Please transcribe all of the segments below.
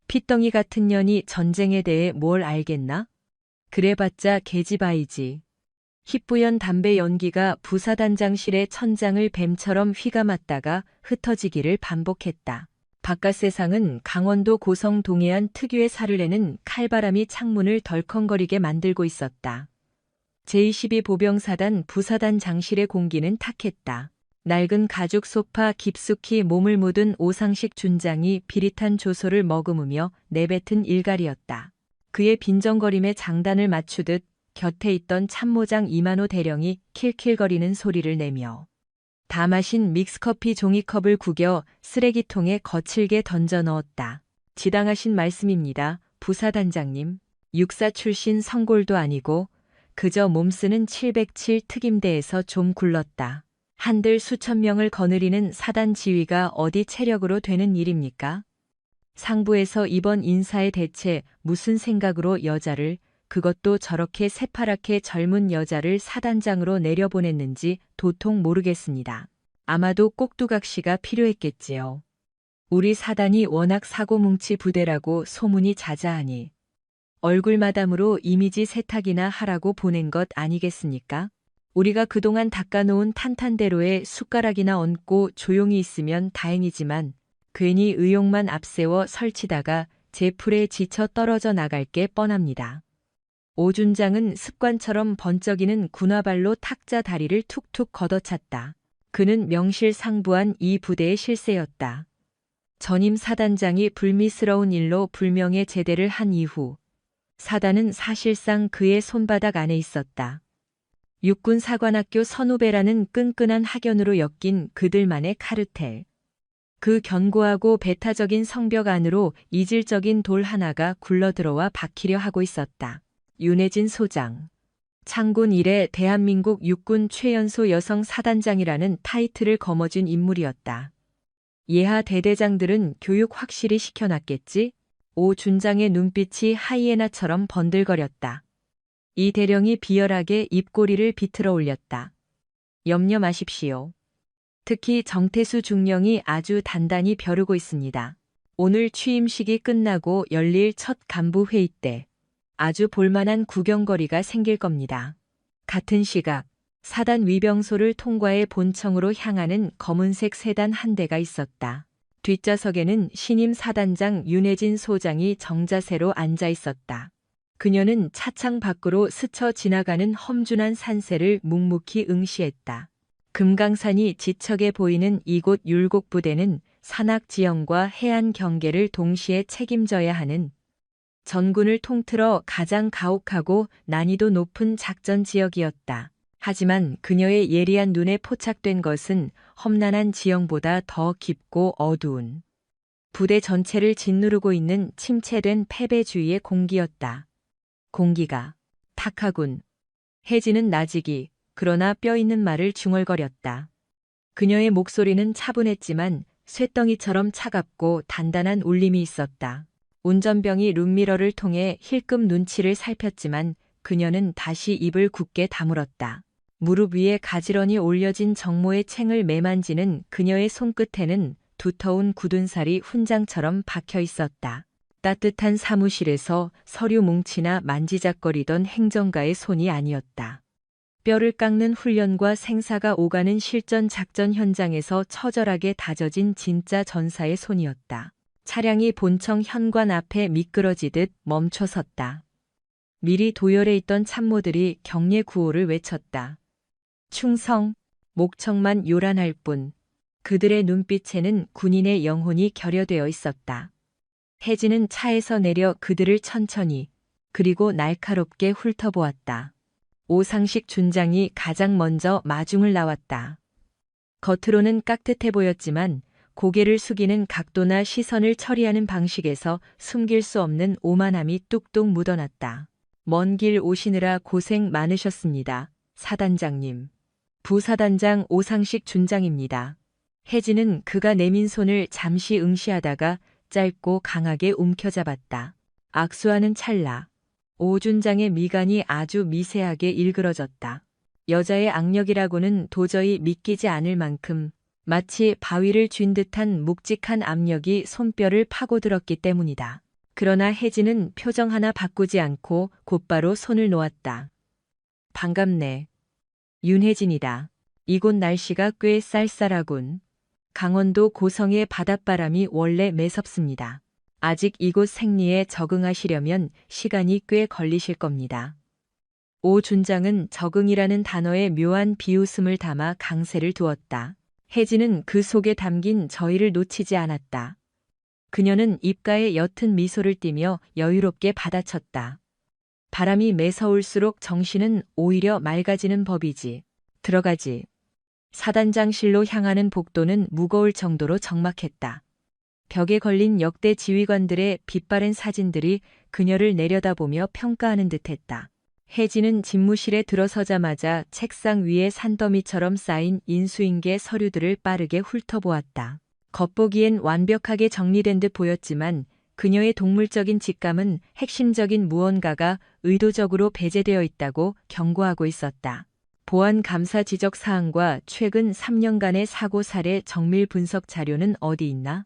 핏덩이 같은 년이 전쟁에 대해 뭘 알겠나? 그래봤자 계집아이지. 희뿌연 담배 연기가 부사단장실의 천장을 뱀처럼 휘감았다가 흩어지기를 반복했다. 바깥 세상은 강원도 고성 동해안 특유의 살을 내는 칼바람이 창문을 덜컹거리게 만들고 있었다. 제22 보병사단 부사단 장실의 공기는 탁했다. 낡은 가죽 소파 깊숙이 몸을 묻은 오상식 준장이 비릿한 조소를 머금으며 내뱉은 일갈이었다. 그의 빈정거림에 장단을 맞추듯 곁에 있던 참모장 이만호 대령이 킬킬거리는 소리를 내며 다 마신 믹스커피 종이컵을 구겨 쓰레기통에 거칠게 던져 넣었다. 지당하신 말씀입니다, 부사단장님. 육사 출신 성골도 아니고 그저 몸쓰는 707 특임대에서 좀 굴렀다. 한들 수천 명을 거느리는 사단 지휘가 어디 체력으로 되는 일입니까? 상부에서 이번 인사에 대체 무슨 생각으로 여자를, 그것도 저렇게 새파랗게 젊은 여자를 사단장으로 내려보냈는지 도통 모르겠습니다. 아마도 꼭두각시가 필요했겠지요. 우리 사단이 워낙 사고뭉치 부대라고 소문이 자자하니 얼굴마담으로 이미지 세탁이나 하라고 보낸 것 아니겠습니까? 우리가 그동안 닦아놓은 탄탄대로에 숟가락이나 얹고 조용히 있으면 다행이지만 괜히 의욕만 앞세워 설치다가 제풀에 지쳐 떨어져 나갈 게 뻔합니다. 오 준장은 습관처럼 번쩍이는 군화발로 탁자 다리를 툭툭 걷어찼다. 그는 명실상부한 이 부대의 실세였다. 전임 사단장이 불미스러운 일로 불명예 제대를 한 이후 사단은 사실상 그의 손바닥 안에 있었다. 육군 사관학교 선후배라는 끈끈한 학연으로 엮인 그들만의 카르텔. 그 견고하고 배타적인 성벽 안으로 이질적인 돌 하나가 굴러들어와 박히려 하고 있었다. 윤혜진 소장. 창군 이래 대한민국 육군 최연소 여성 사단장이라는 타이틀을 거머쥔 인물이었다. 예하 대대장들은 교육 확실히 시켜놨겠지? 오 준장의 눈빛이 하이에나처럼 번들거렸다. 이 대령이 비열하게 입꼬리를 비틀어 올렸다. 염려 마십시오. 특히 정태수 중령이 아주 단단히 벼르고 있습니다. 오늘 취임식이 끝나고 열릴 첫 간부 회의 때 아주 볼만한 구경거리가 생길 겁니다. 같은 시각 사단 위병소를 통과해 본청으로 향하는 검은색 세단 한 대가 있었다. 뒷좌석에는 신임 사단장 윤혜진 소장이 정자세로 앉아 있었다. 그녀는 차창 밖으로 스쳐 지나가는 험준한 산세를 묵묵히 응시했다. 금강산이 지척에 보이는 이곳 율곡부대는 산악지형과 해안 경계를 동시에 책임져야 하는 전군을 통틀어 가장 가혹하고 난이도 높은 작전 지역이었다. 하지만 그녀의 예리한 눈에 포착된 것은 험난한 지형보다 더 깊고 어두운 부대 전체를 짓누르고 있는 침체된 패배주의의 공기였다. 공기가 탁하군. 혜진은 나직이 그러나 뼈있는 말을 중얼거렸다. 그녀의 목소리는 차분했지만 쇳덩이처럼 차갑고 단단한 울림이 있었다. 운전병이 룸미러를 통해 힐끔 눈치를 살폈지만 그녀는 다시 입을 굳게 다물었다. 무릎 위에 가지런히 올려진 정모의 챙을 매만지는 그녀의 손끝에는 두터운 굳은 살이 훈장처럼 박혀 있었다. 따뜻한 사무실에서 서류 뭉치나 만지작거리던 행정가의 손이 아니었다. 뼈를 깎는 훈련과 생사가 오가는 실전 작전 현장에서 처절하게 다져진 진짜 전사의 손이었다. 차량이 본청 현관 앞에 미끄러지듯 멈춰 섰다. 미리 도열해 있던 참모들이 격려 구호를 외쳤다. 충성, 목청만 요란할 뿐 그들의 눈빛에는 군인의 영혼이 결여되어 있었다. 혜진은 차에서 내려 그들을 천천히 그리고 날카롭게 훑어보았다. 오상식 준장이 가장 먼저 마중을 나왔다. 겉으로는 깍듯해 보였지만 고개를 숙이는 각도나 시선을 처리하는 방식에서 숨길 수 없는 오만함이 뚝뚝 묻어났다. 먼 길 오시느라 고생 많으셨습니다, 사단장님. 부사단장 오상식 준장입니다. 혜진은 그가 내민 손을 잠시 응시하다가 짧고 강하게 움켜잡았다. 악수하는 찰나 오 준장의 미간이 아주 미세하게 일그러졌다. 여자의 악력이라고는 도저히 믿기지 않을 만큼 마치 바위를 쥔 듯한 묵직한 압력이 손뼈를 파고들었기 때문이다. 그러나 혜진은 표정 하나 바꾸지 않고 곧바로 손을 놓았다. 반갑네. 윤혜진이다. 이곳 날씨가 꽤 쌀쌀하군. 강원도 고성의 바닷바람이 원래 매섭습니다. 아직 이곳 생리에 적응하시려면 시간이 꽤 걸리실 겁니다. 오 준장은 적응이라는 단어에 묘한 비웃음을 담아 강세를 두었다. 혜진은 그 속에 담긴 저희를 놓치지 않았다. 그녀는 입가에 옅은 미소를 띠며 여유롭게 받아쳤다. 바람이 매서울수록 정신은 오히려 맑아지는 법이지. 들어가지. 사단장실로 향하는 복도는 무거울 정도로 적막했다. 벽에 걸린 역대 지휘관들의 빛바랜 사진들이 그녀를 내려다보며 평가하는 듯했다. 혜진은 집무실에 들어서자마자 책상 위에 산더미처럼 쌓인 인수인계 서류들을 빠르게 훑어보았다. 겉보기엔 완벽하게 정리된 듯 보였지만 그녀의 동물적인 직감은 핵심적인 무언가가 의도적으로 배제되어 있다고 경고하고 있었다. 보안 감사 지적 사항과 최근 3년간의 사고 사례 정밀 분석 자료는 어디 있나?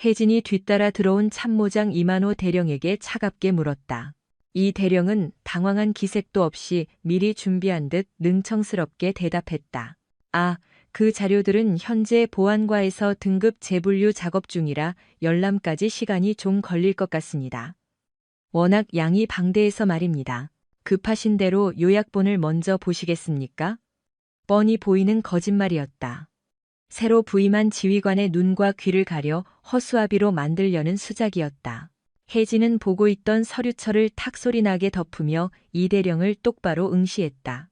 혜진이 뒤따라 들어온 참모장 이만호 대령에게 차갑게 물었다. 이 대령은 당황한 기색도 없이 미리 준비한 듯 능청스럽게 대답했다. 아, 그 자료들은 현재 보안과에서 등급 재분류 작업 중이라 열람까지 시간이 좀 걸릴 것 같습니다. 워낙 양이 방대해서 말입니다. 급하신 대로 요약본을 먼저 보시겠습니까? 뻔히 보이는 거짓말이었다. 새로 부임한 지휘관의 눈과 귀를 가려 허수아비로 만들려는 수작이었다. 혜진은 보고 있던 서류철을 탁 소리나게 덮으며 이대령을 똑바로 응시했다.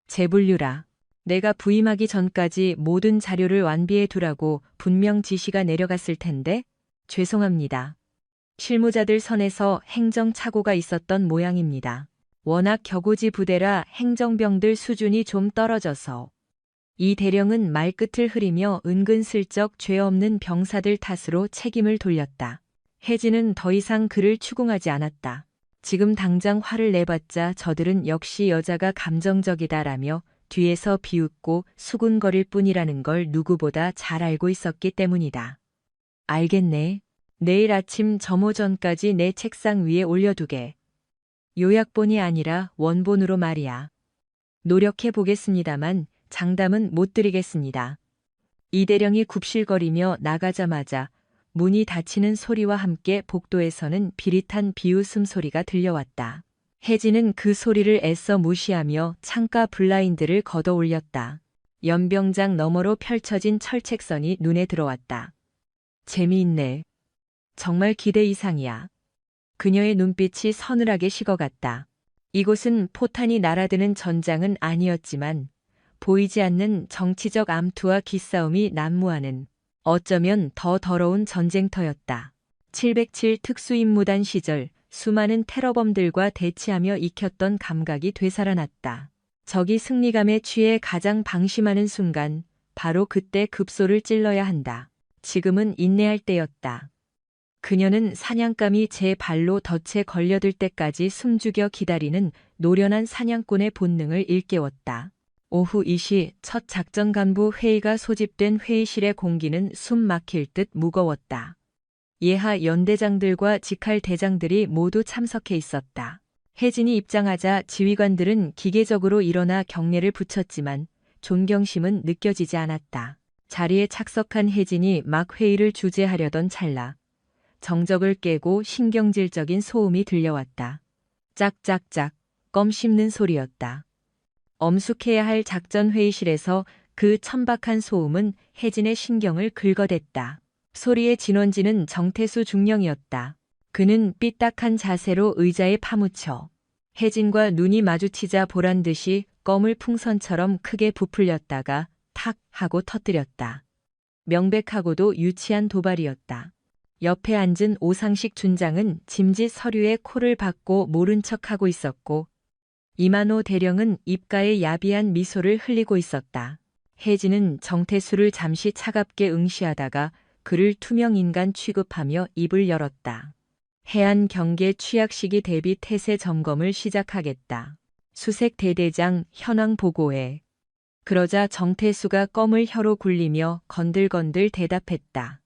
재분류라. 내가 부임하기 전까지 모든 자료를 완비해 두라고 분명 지시가 내려갔을 텐데 죄송합니다. 실무자들 선에서 행정착오가 있었던 모양입니다. 워낙 격오지 부대라 행정병들 수준이 좀 떨어져서. 이 대령은 말끝을 흐리며 은근슬쩍 죄 없는 병사들 탓으로 책임을 돌렸다. 혜진은 더 이상 그를 추궁하지 않았다. 지금 당장 화를 내봤자 저들은 역시 여자가 감정적이다라며 뒤에서 비웃고 수군거릴 뿐이라는 걸 누구보다 잘 알고 있었기 때문이다. 알겠네. 내일 아침 점호 전까지 내 책상 위에 올려두게. 요약본이 아니라 원본으로 말이야. 노력해 보겠습니다만 장담은 못 드리겠습니다. 이대령이 굽실거리며 나가자마자 문이 닫히는 소리와 함께 복도에서는 비릿한 비웃음 소리가 들려왔다. 혜진은 그 소리를 애써 무시하며 창가 블라인드를 걷어 올렸다. 연병장 너머로 펼쳐진 철책선이 눈에 들어왔다. 재미있네. 정말 기대 이상이야. 그녀의 눈빛이 서늘하게 식어갔다. 이곳은 포탄이 날아드는 전장은 아니었지만 보이지 않는 정치적 암투와 기싸움이 난무하는 어쩌면 더 더러운 전쟁터였다. 707 특수임무단 시절 수많은 테러범들과 대치하며 익혔던 감각이 되살아났다. 적이 승리감에 취해 가장 방심하는 순간 바로 그때 급소를 찔러야 한다. 지금은 인내할 때였다. 그녀는 사냥감이 제 발로 덫에 걸려들 때까지 숨죽여 기다리는 노련한 사냥꾼의 본능을 일깨웠다. 오후 2시 첫 작전간부 회의가 소집된 회의실의 공기는 숨 막힐 듯 무거웠다. 예하 연대장들과 직할 대장들이 모두 참석해 있었다. 혜진이 입장하자 지휘관들은 기계적으로 일어나 경례를 붙였지만 존경심은 느껴지지 않았다. 자리에 착석한 혜진이 막 회의를 주재하려던 찰나 정적을 깨고 신경질적인 소음이 들려왔다. 짝짝짝 껌 씹는 소리였다. 엄숙해야 할 작전 회의실에서 그 천박한 소음은 혜진의 신경을 긁어댔다. 소리의 진원지는 정태수 중령이었다. 그는 삐딱한 자세로 의자에 파묻혀 혜진과 눈이 마주치자 보란듯이 껌을 풍선처럼 크게 부풀렸다가 탁 하고 터뜨렸다. 명백하고도 유치한 도발이었다. 옆에 앉은 오상식 준장은 짐짓 서류에 코를 박고 모른 척하고 있었고 이만호 대령은 입가에 야비한 미소를 흘리고 있었다. 혜진은 정태수를 잠시 차갑게 응시하다가 그를 투명인간 취급하며 입을 열었다. 해안 경계 취약 시기 대비 태세 점검을 시작하겠다. 수색 대대장 현황 보고해. 그러자 정태수가 껌을 혀로 굴리며 건들건들 대답했다.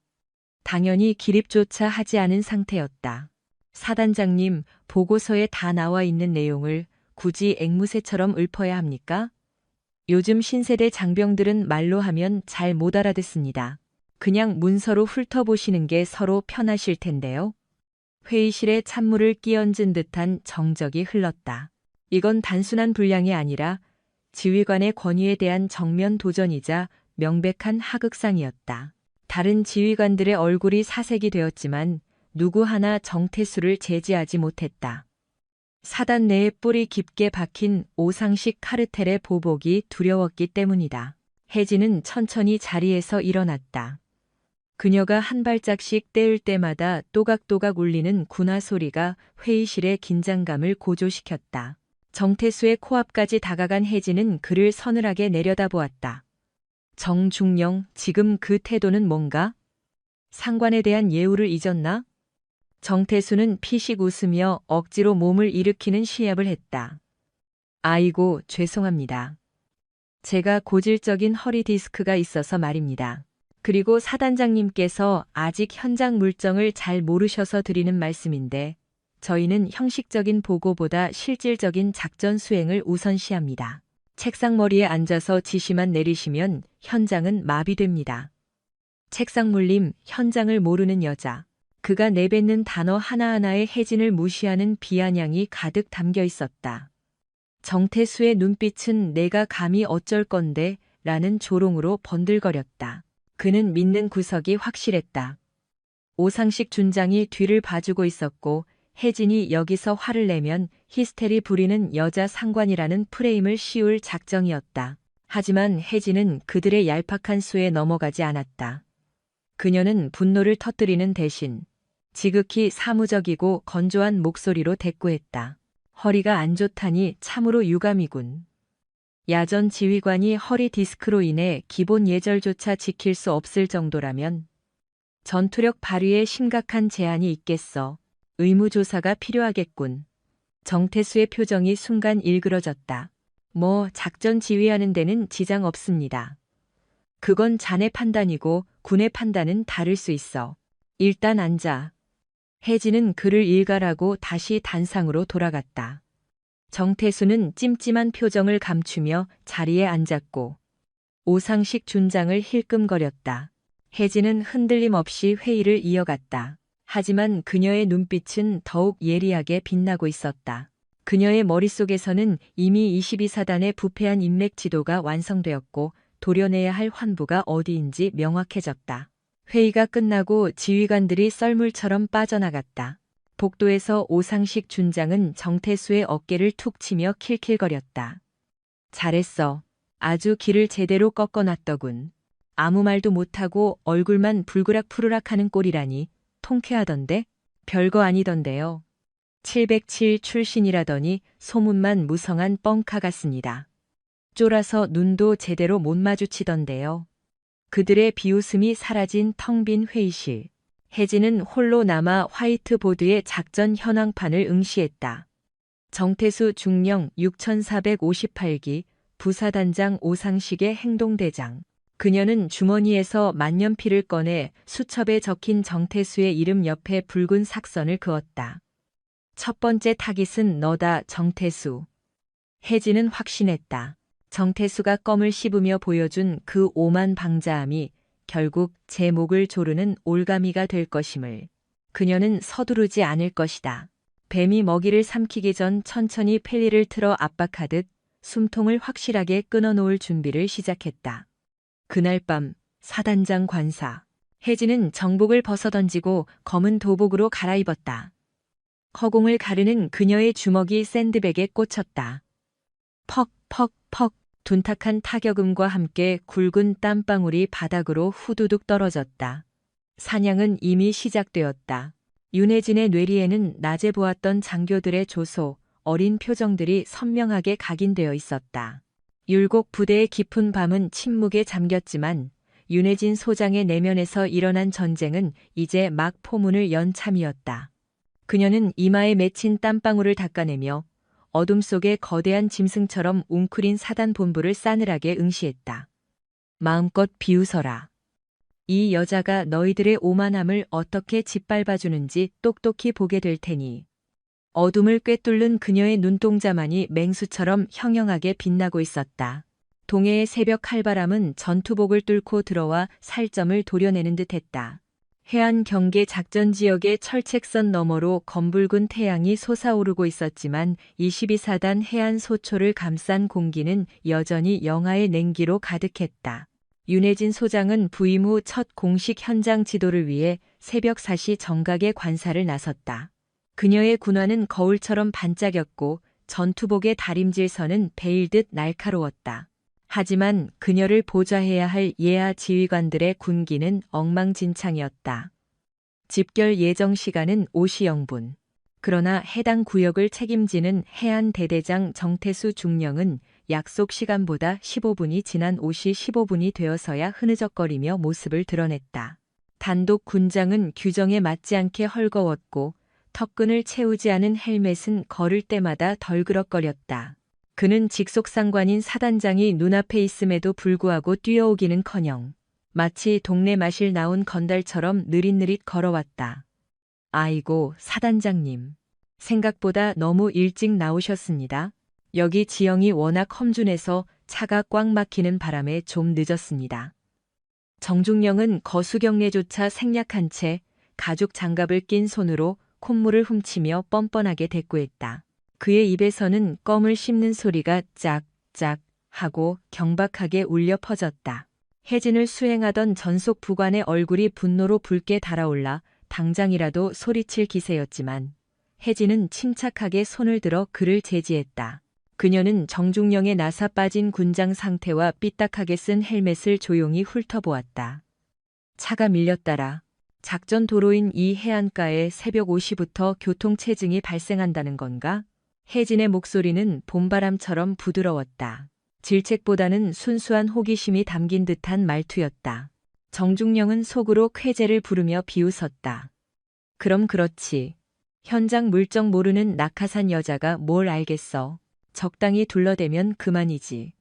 당연히 기립조차 하지 않은 상태였다. 사단장님, 보고서에 다 나와 있는 내용을 굳이 앵무새처럼 읊어야 합니까? 요즘 신세대 장병들은 말로 하면 잘 못 알아듣습니다. 그냥 문서로 훑어보시는 게 서로 편하실 텐데요. 회의실에 찬물을 끼얹은 듯한 정적이 흘렀다. 이건 단순한 분량이 아니라 지휘관의 권위에 대한 정면 도전이자 명백한 하극상이었다. 다른 지휘관들의 얼굴이 사색이 되었지만 누구 하나 정태수를 제지하지 못했다. 사단 내에 뿌리 깊게 박힌 오상식 카르텔의 보복이 두려웠기 때문이다. 혜진은 천천히 자리에서 일어났다. 그녀가 한 발짝씩 떼을 때마다 또각또각 울리는 군화 소리가 회의실의 긴장감을 고조시켰다. 정태수의 코앞까지 다가간 혜진은 그를 서늘하게 내려다보았다. 정중령, 지금 그 태도는 뭔가? 상관에 대한 예우를 잊었나? 정태수는 피식 웃으며 억지로 몸을 일으키는 시합을 했다. 아이고, 죄송합니다. 제가 고질적인 허리 디스크가 있어서 말입니다. 그리고 사단장님께서 아직 현장 물정을 잘 모르셔서 드리는 말씀인데, 저희는 형식적인 보고보다 실질적인 작전 수행을 우선시합니다. 책상머리에 앉아서 지시만 내리시면 현장은 마비됩니다. 책상물림, 현장을 모르는 여자. 그가 내뱉는 단어 하나하나에 혜진을 무시하는 비아냥이 가득 담겨 있었다. 정태수의 눈빛은 내가 감히 어쩔 건데 라는 조롱으로 번들거렸다. 그는 믿는 구석이 확실했다. 오상식 준장이 뒤를 봐주고 있었고 혜진이 여기서 화를 내면 히스테리 부리는 여자 상관이라는 프레임을 씌울 작정이었다. 하지만 혜진은 그들의 얄팍한 수에 넘어가지 않았다. 그녀는 분노를 터뜨리는 대신 지극히 사무적이고 건조한 목소리로 대꾸했다. 허리가 안 좋다니 참으로 유감이군. 야전 지휘관이 허리 디스크로 인해 기본 예절조차 지킬 수 없을 정도라면 전투력 발휘에 심각한 제한이 있겠어. 의무조사가 필요하겠군. 정태수의 표정이 순간 일그러졌다. 뭐 작전 지휘하는 데는 지장 없습니다. 그건 자네 판단이고 군의 판단은 다를 수 있어. 일단 앉아. 혜진은 그를 일갈하고 다시 단상으로 돌아갔다. 정태수는 찜찜한 표정을 감추며 자리에 앉았고 오상식 준장을 힐끔거렸다. 혜진은 흔들림 없이 회의를 이어갔다. 하지만 그녀의 눈빛은 더욱 예리하게 빛나고 있었다. 그녀의 머릿속에서는 이미 22사단의 부패한 인맥 지도가 완성되었고 도려내야 할 환부가 어디인지 명확해졌다. 회의가 끝나고 지휘관들이 썰물처럼 빠져나갔다. 복도에서 오상식 준장은 정태수의 어깨를 툭 치며 킬킬거렸다. 잘했어. 아주 길을 제대로 꺾어놨더군. 아무 말도 못하고 얼굴만 불그락푸르락 하는 꼴이라니 통쾌하던데? 별거 아니던데요. 707 출신이라더니 소문만 무성한 뻥카 같습니다. 쫄아서 눈도 제대로 못 마주치던데요. 그들의 비웃음이 사라진 텅 빈 회의실. 혜진은 홀로 남아 화이트보드에 작전 현황판을 응시했다. 정태수 중령 6458기 부사단장 오상식의 행동대장. 그녀는 주머니에서 만년필을 꺼내 수첩에 적힌 정태수의 이름 옆에 붉은 삭선을 그었다. 첫 번째 타깃은 너다, 정태수. 혜진은 확신했다. 정태수가 껌을 씹으며 보여준 그 오만 방자함이 결국 제 목을 조르는 올가미가 될 것임을. 그녀는 서두르지 않을 것이다. 뱀이 먹이를 삼키기 전 천천히 펠리를 틀어 압박하듯 숨통을 확실하게 끊어놓을 준비를 시작했다. 그날 밤 사단장 관사. 혜진은 정복을 벗어던지고 검은 도복으로 갈아입었다. 허공을 가르는 그녀의 주먹이 샌드백에 꽂혔다. 퍽, 퍽, 퍽. 둔탁한 타격음과 함께 굵은 땀방울이 바닥으로 후두둑 떨어졌다. 사냥은 이미 시작되었다. 윤혜진의 뇌리에는 낮에 보았던 장교들의 조소, 어린 표정들이 선명하게 각인되어 있었다. 율곡 부대의 깊은 밤은 침묵에 잠겼지만 윤혜진 소장의 내면에서 일어난 전쟁은 이제 막 포문을 연 참이었다. 그녀는 이마에 맺힌 땀방울을 닦아내며 어둠 속에 거대한 짐승처럼 웅크린 사단 본부를 싸늘하게 응시했다. 마음껏 비웃어라. 이 여자가 너희들의 오만함을 어떻게 짓밟아주는지 똑똑히 보게 될 테니. 어둠을 꿰뚫는 그녀의 눈동자만이 맹수처럼 형형하게 빛나고 있었다. 동해의 새벽 칼바람은 전투복을 뚫고 들어와 살점을 도려내는 듯했다. 해안 경계 작전 지역의 철책선 너머로 검붉은 태양이 솟아오르고 있었지만 22사단 해안 소초를 감싼 공기는 여전히 영하의 냉기로 가득했다. 윤혜진 소장은 부임 후 첫 공식 현장 지도를 위해 새벽 4시 정각에 관사를 나섰다. 그녀의 군화는 거울처럼 반짝였고 전투복의 다림질선은 베일듯 날카로웠다. 하지만 그녀를 보좌해야 할 예하 지휘관들의 군기는 엉망진창이었다. 집결 예정 시간은 5시 0분. 그러나 해당 구역을 책임지는 해안 대대장 정태수 중령은 약속 시간보다 15분이 지난 5시 15분이 되어서야 흐느적거리며 모습을 드러냈다. 단독 군장은 규정에 맞지 않게 헐거웠고 턱끈을 채우지 않은 헬멧은 걸을 때마다 덜그럭거렸다. 그는 직속상관인 사단장이 눈앞에 있음에도 불구하고 뛰어오기는커녕 마치 동네 마실 나온 건달처럼 느릿느릿 걸어왔다. 아이고, 사단장님. 생각보다 너무 일찍 나오셨습니다. 여기 지형이 워낙 험준해서 차가 꽉 막히는 바람에 좀 늦었습니다. 정중령은 거수경례조차 생략한 채 가죽 장갑을 낀 손으로 콧물을 훔치며 뻔뻔하게 대꾸했다. 그의 입에서는 껌을 씹는 소리가 짝짝 하고 경박하게 울려 퍼졌다. 혜진을 수행하던 전속 부관의 얼굴이 분노로 붉게 달아올라 당장이라도 소리칠 기세였지만 혜진은 침착하게 손을 들어 그를 제지했다. 그녀는 정중령의 나사 빠진 군장 상태와 삐딱하게 쓴 헬멧을 조용히 훑어보았다. 차가 밀렸다라. 작전 도로인 이 해안가에 새벽 5시부터 교통체증이 발생한다는 건가? 혜진의 목소리는 봄바람처럼 부드러웠다. 질책보다는 순수한 호기심이 담긴 듯한 말투였다. 정중령은 속으로 쾌재를 부르며 비웃었다. 그럼 그렇지. 현장 물정 모르는 낙하산 여자가 뭘 알겠어. 적당히 둘러대면 그만이지.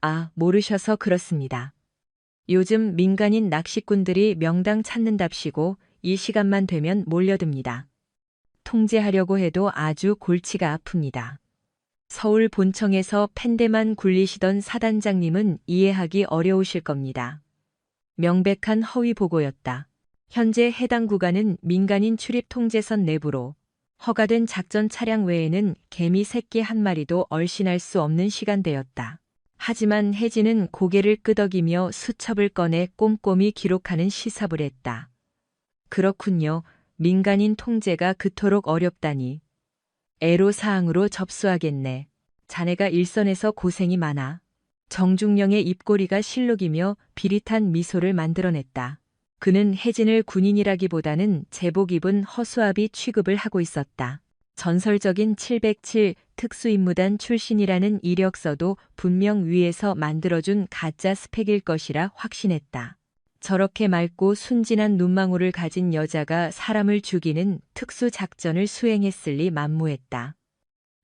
아, 모르셔서 그렇습니다. 요즘 민간인 낚시꾼들이 명당 찾는답시고 이 시간만 되면 몰려듭니다. 통제하려고 해도 아주 골치가 아픕니다. 서울 본청에서 펜대만 굴리시던 사단장님은 이해하기 어려우실 겁니다. 명백한 허위 보고였다. 현재 해당 구간은 민간인 출입 통제선 내부로 허가된 작전 차량 외에는 개미 새끼 한 마리도 얼씬할 수 없는 시간대였다. 하지만 혜진은 고개를 끄덕이며 수첩을 꺼내 꼼꼼히 기록하는 시삽을 했다. 그렇군요. 민간인 통제가 그토록 어렵다니. 애로사항으로 접수하겠네. 자네가 일선에서 고생이 많아. 정중령의 입꼬리가 실룩이며 비릿한 미소를 만들어냈다. 그는 혜진을 군인이라기보다는 제복 입은 허수아비 취급을 하고 있었다. 전설적인 707 특수임무단 출신이라는 이력서도 분명 위에서 만들어준 가짜 스펙일 것이라 확신했다. 저렇게 맑고 순진한 눈망울을 가진 여자가 사람을 죽이는 특수작전을 수행했을 리 만무했다.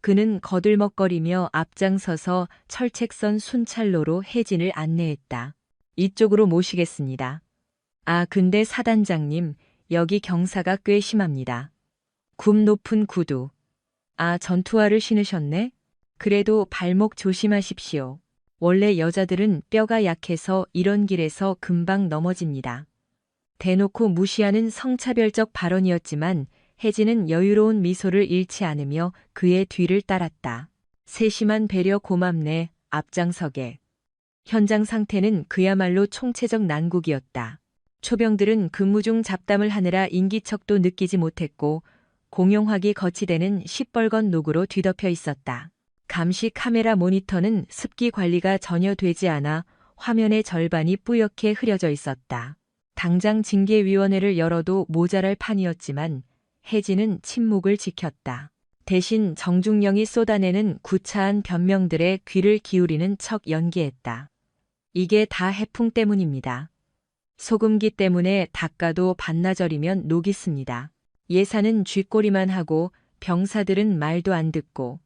그는 거들먹거리며 앞장서서 철책선 순찰로로 혜진을 안내했다. 이쪽으로 모시겠습니다. 아, 근데 사단장님, 여기 경사가 꽤 심합니다. 굽 높은 구두. 아, 전투화를 신으셨네? 그래도 발목 조심하십시오. 원래 여자들은 뼈가 약해서 이런 길에서 금방 넘어집니다. 대놓고 무시하는 성차별적 발언이었지만 혜진은 여유로운 미소를 잃지 않으며 그의 뒤를 따랐다. 세심한 배려 고맙네, 앞장서게. 현장 상태는 그야말로 총체적 난국이었다. 초병들은 근무 중 잡담을 하느라 인기척도 느끼지 못했고 공용화기 거치대는 시뻘건 녹으로 뒤덮여 있었다. 감시 카메라 모니터는 습기 관리가 전혀 되지 않아 화면의 절반이 뿌옇게 흐려져 있었다. 당장 징계위원회를 열어도 모자랄 판이었지만 혜진은 침묵을 지켰다. 대신 정중령이 쏟아내는 구차한 변명들에 귀를 기울이는 척 연기했다. 이게 다 해풍 때문입니다. 소금기 때문에 닦아도 반나절이면 녹이 씁니다. 예산은 쥐꼬리만 하고 병사들은 말도 안 듣고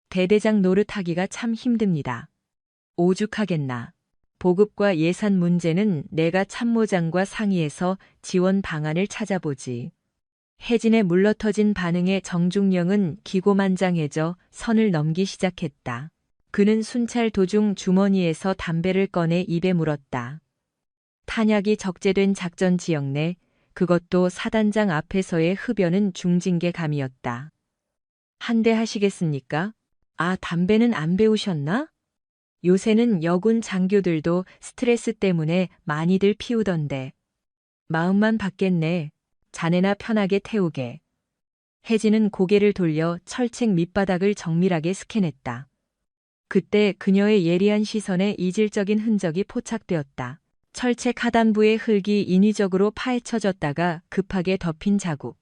대대장 노릇하기가 참 힘듭니다. 오죽하겠나. 보급과 예산 문제는 내가 참모장과 상의해서 지원 방안을 찾아보지. 혜진의 물러터진 반응에 정중령은 기고만장해져 선을 넘기 시작했다. 그는 순찰 도중 주머니에서 담배를 꺼내 입에 물었다. 탄약이 적재된 작전 지역 내, 그것도 사단장 앞에서의 흡연은 중징계감이었다. 한 대 하시겠습니까? 아, 담배는 안 배우셨나? 요새는 여군 장교들도 스트레스 때문에 많이들 피우던데. 마음만 받겠네. 자네나 편하게 태우게. 혜진은 고개를 돌려 철책 밑바닥을 정밀하게 스캔했다. 그때 그녀의 예리한 시선에 이질적인 흔적이 포착되었다. 철책 하단부의 흙이 인위적으로 파헤쳐졌다가 급하게 덮인 자국.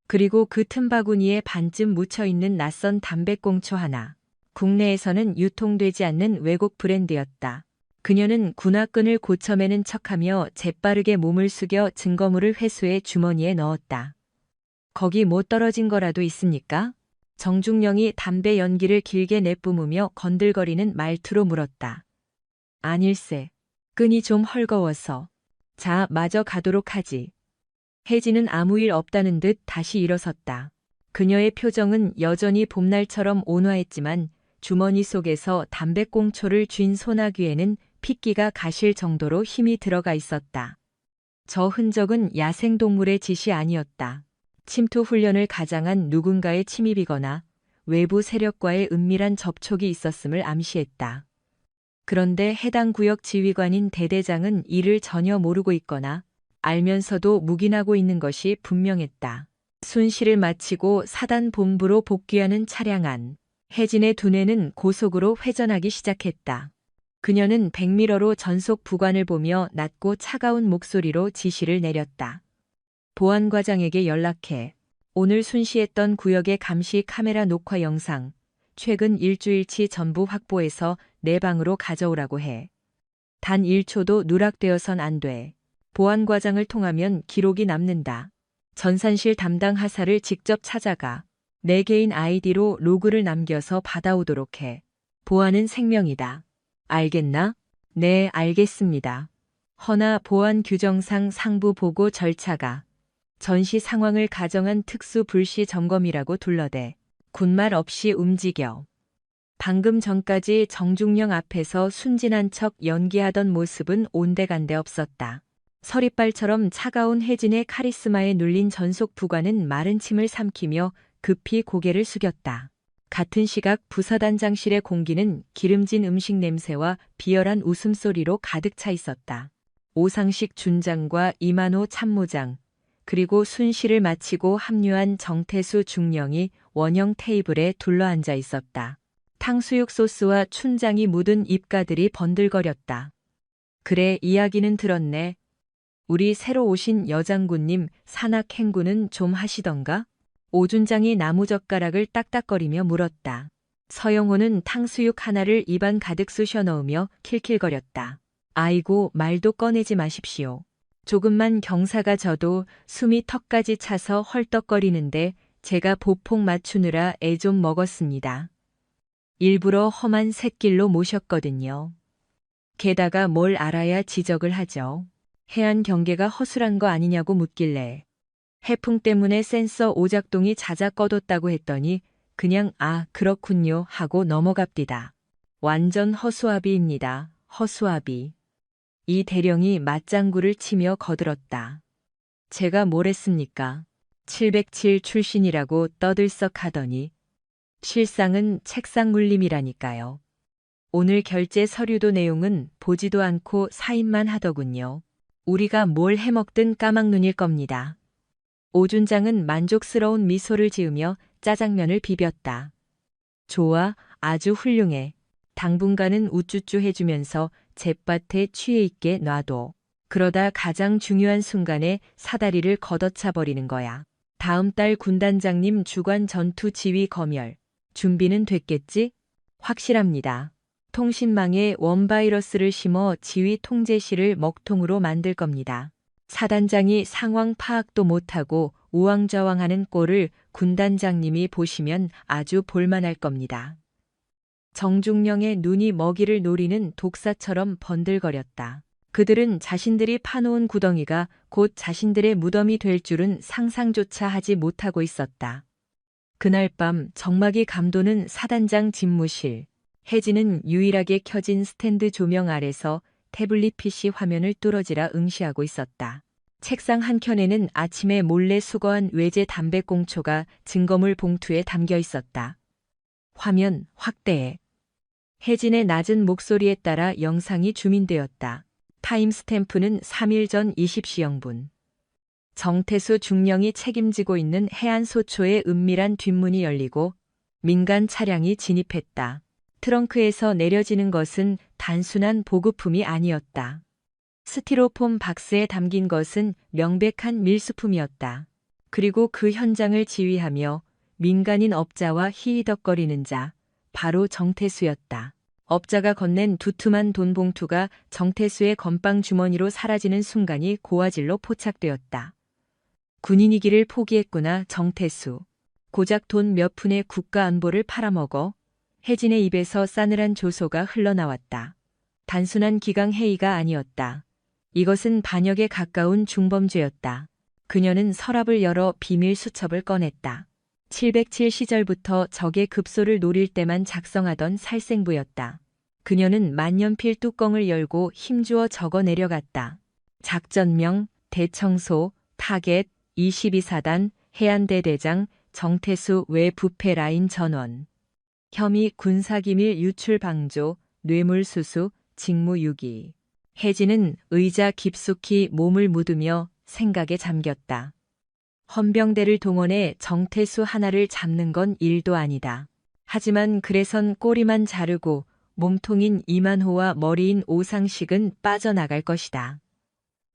그리고 그 틈바구니에 반쯤 묻혀있는 낯선 담배꽁초 하나. 국내에서는 유통되지 않는 외국 브랜드였다. 그녀는 군화끈을 고쳐매는 척하며 재빠르게 몸을 숙여 증거물을 회수해 주머니에 넣었다. 거기 뭐 떨어진 거라도 있습니까? 정중령이 담배 연기를 길게 내뿜으며 건들거리는 말투로 물었다. 아닐세. 끈이 좀 헐거워서. 자, 마저 가도록 하지. 혜진은 아무 일 없다는 듯 다시 일어섰다. 그녀의 표정은 여전히 봄날처럼 온화했지만 주머니 속에서 담배꽁초를 쥔 소나귀에는 핏기가 가실 정도로 힘이 들어가 있었다. 저 흔적은 야생동물의 짓이 아니었다. 침투 훈련을 가장한 누군가의 침입이거나 외부 세력과의 은밀한 접촉이 있었음을 암시했다. 그런데 해당 구역 지휘관인 대대장은 이를 전혀 모르고 있거나 알면서도 묵인하고 있는 것이 분명했다. 순시를 마치고 사단 본부로 복귀하는 차량 안. 혜진의 두뇌는 고속으로 회전하기 시작했다. 그녀는 백미러로 전속 부관을 보며 낮고 차가운 목소리로 지시를 내렸다. 보안과장에게 연락해. 오늘 순시했던 구역의 감시 카메라 녹화 영상, 최근 일주일치 전부 확보해서 내 방으로 가져오라고 해. 단 1초도 누락되어선 안 돼. 보안과장을 통하면 기록이 남는다. 전산실 담당 하사를 직접 찾아가. 내 개인 아이디로 로그를 남겨서 받아오도록 해. 보안은 생명이다. 알겠나? 네, 알겠습니다. 허나 보안 규정상 상부 보고 절차가 전시 상황을 가정한 특수 불시 점검이라고 둘러대. 군말 없이 움직여. 방금 전까지 정중령 앞에서 순진한 척 연기하던 모습은 온데간데 없었다. 서리빨처럼 차가운 혜진의 카리스마에 눌린 전속 부관은 마른 침을 삼키며 급히 고개를 숙였다. 같은 시각 부사단장실의 공기는 기름진 음식 냄새와 비열한 웃음소리로 가득 차 있었다. 오상식 준장과 이만호 참모장, 그리고 순시를 마치고 합류한 정태수 중령이 원형 테이블에 둘러앉아 있었다. 탕수육 소스와 춘장이 묻은 입가들이 번들거렸다. 그래, 이야기는 들었네. 우리 새로 오신 여장군님 산악 행군은 좀 하시던가? 오준장이 나무젓가락을 딱딱거리며 물었다. 서영호는 탕수육 하나를 입안 가득 쑤셔 넣으며 킬킬거렸다. 아이고, 말도 꺼내지 마십시오. 조금만 경사가 져도 숨이 턱까지 차서 헐떡거리는데 제가 보폭 맞추느라 애 좀 먹었습니다. 일부러 험한 샛길로 모셨거든요. 게다가 뭘 알아야 지적을 하죠. 해안 경계가 허술한 거 아니냐고 묻길래 해풍 때문에 센서 오작동이 자작 꺼뒀다고 했더니 그냥 아, 그렇군요 하고 넘어갑디다. 완전 허수아비입니다. 허수아비. 이 대령이 맞장구를 치며 거들었다. 제가 뭘 했습니까? 707 출신이라고 떠들썩 하더니 실상은 책상 물림이라니까요. 오늘 결제 서류도 내용은 보지도 않고 사인만 하더군요. 우리가 뭘 해먹든 까막눈일 겁니다. 오준장은 만족스러운 미소를 지으며 짜장면을 비볐다. 좋아, 아주 훌륭해. 당분간은 우쭈쭈 해주면서 잿밭에 취해 있게 놔둬. 그러다 가장 중요한 순간에 사다리를 걷어차 버리는 거야. 다음 달 군단장님 주관 전투 지휘 검열. 준비는 됐겠지? 확실합니다. 통신망에 원바이러스를 심어 지휘 통제실을 먹통으로 만들 겁니다. 사단장이 상황 파악도 못하고 우왕좌왕하는 꼴을 군단장님이 보시면 아주 볼만할 겁니다. 정중령의 눈이 먹이를 노리는 독사처럼 번들거렸다. 그들은 자신들이 파놓은 구덩이가 곧 자신들의 무덤이 될 줄은 상상조차 하지 못하고 있었다. 그날 밤 정막이 감도는 사단장 집무실. 혜진은 유일하게 켜진 스탠드 조명 아래서 태블릿 PC 화면을 뚫어지라 응시하고 있었다. 책상 한켠에는 아침에 몰래 수거한 외제 담배꽁초가 증거물 봉투에 담겨 있었다. 화면 확대해. 혜진의 낮은 목소리에 따라 영상이 줌인되었다. 타임스탬프는 3일 전 20시 0분. 정태수 중령이 책임지고 있는 해안소초의 은밀한 뒷문이 열리고 민간 차량이 진입했다. 트렁크에서 내려지는 것은 단순한 보급품이 아니었다. 스티로폼 박스에 담긴 것은 명백한 밀수품이었다. 그리고 그 현장을 지휘하며 민간인 업자와 히히덕거리는 자, 바로 정태수였다. 업자가 건넨 두툼한 돈 봉투가 정태수의 건빵 주머니로 사라지는 순간이 고화질로 포착되었다. 군인이기를 포기했구나, 정태수. 고작 돈 몇 푼의 국가 안보를 팔아먹어. 혜진의 입에서 싸늘한 조소가 흘러나왔다. 단순한 기강회의가 아니었다. 이것은 반역에 가까운 중범죄였다. 그녀는 서랍을 열어 비밀 수첩을 꺼냈다. 707 시절부터 적의 급소를 노릴 때만 작성하던 살생부였다. 그녀는 만년필 뚜껑을 열고 힘주어 적어 내려갔다. 작전명, 대청소, 타겟, 22사단, 해안대 대장, 정태수 외 부패 라인 전원. 혐의 군사기밀 유출 방조, 뇌물수수, 직무유기. 혜진은 의자 깊숙이 몸을 묻으며 생각에 잠겼다. 헌병대를 동원해 정태수 하나를 잡는 건 일도 아니다. 하지만 그래선 꼬리만 자르고 몸통인 이만호와 머리인 오상식은 빠져나갈 것이다.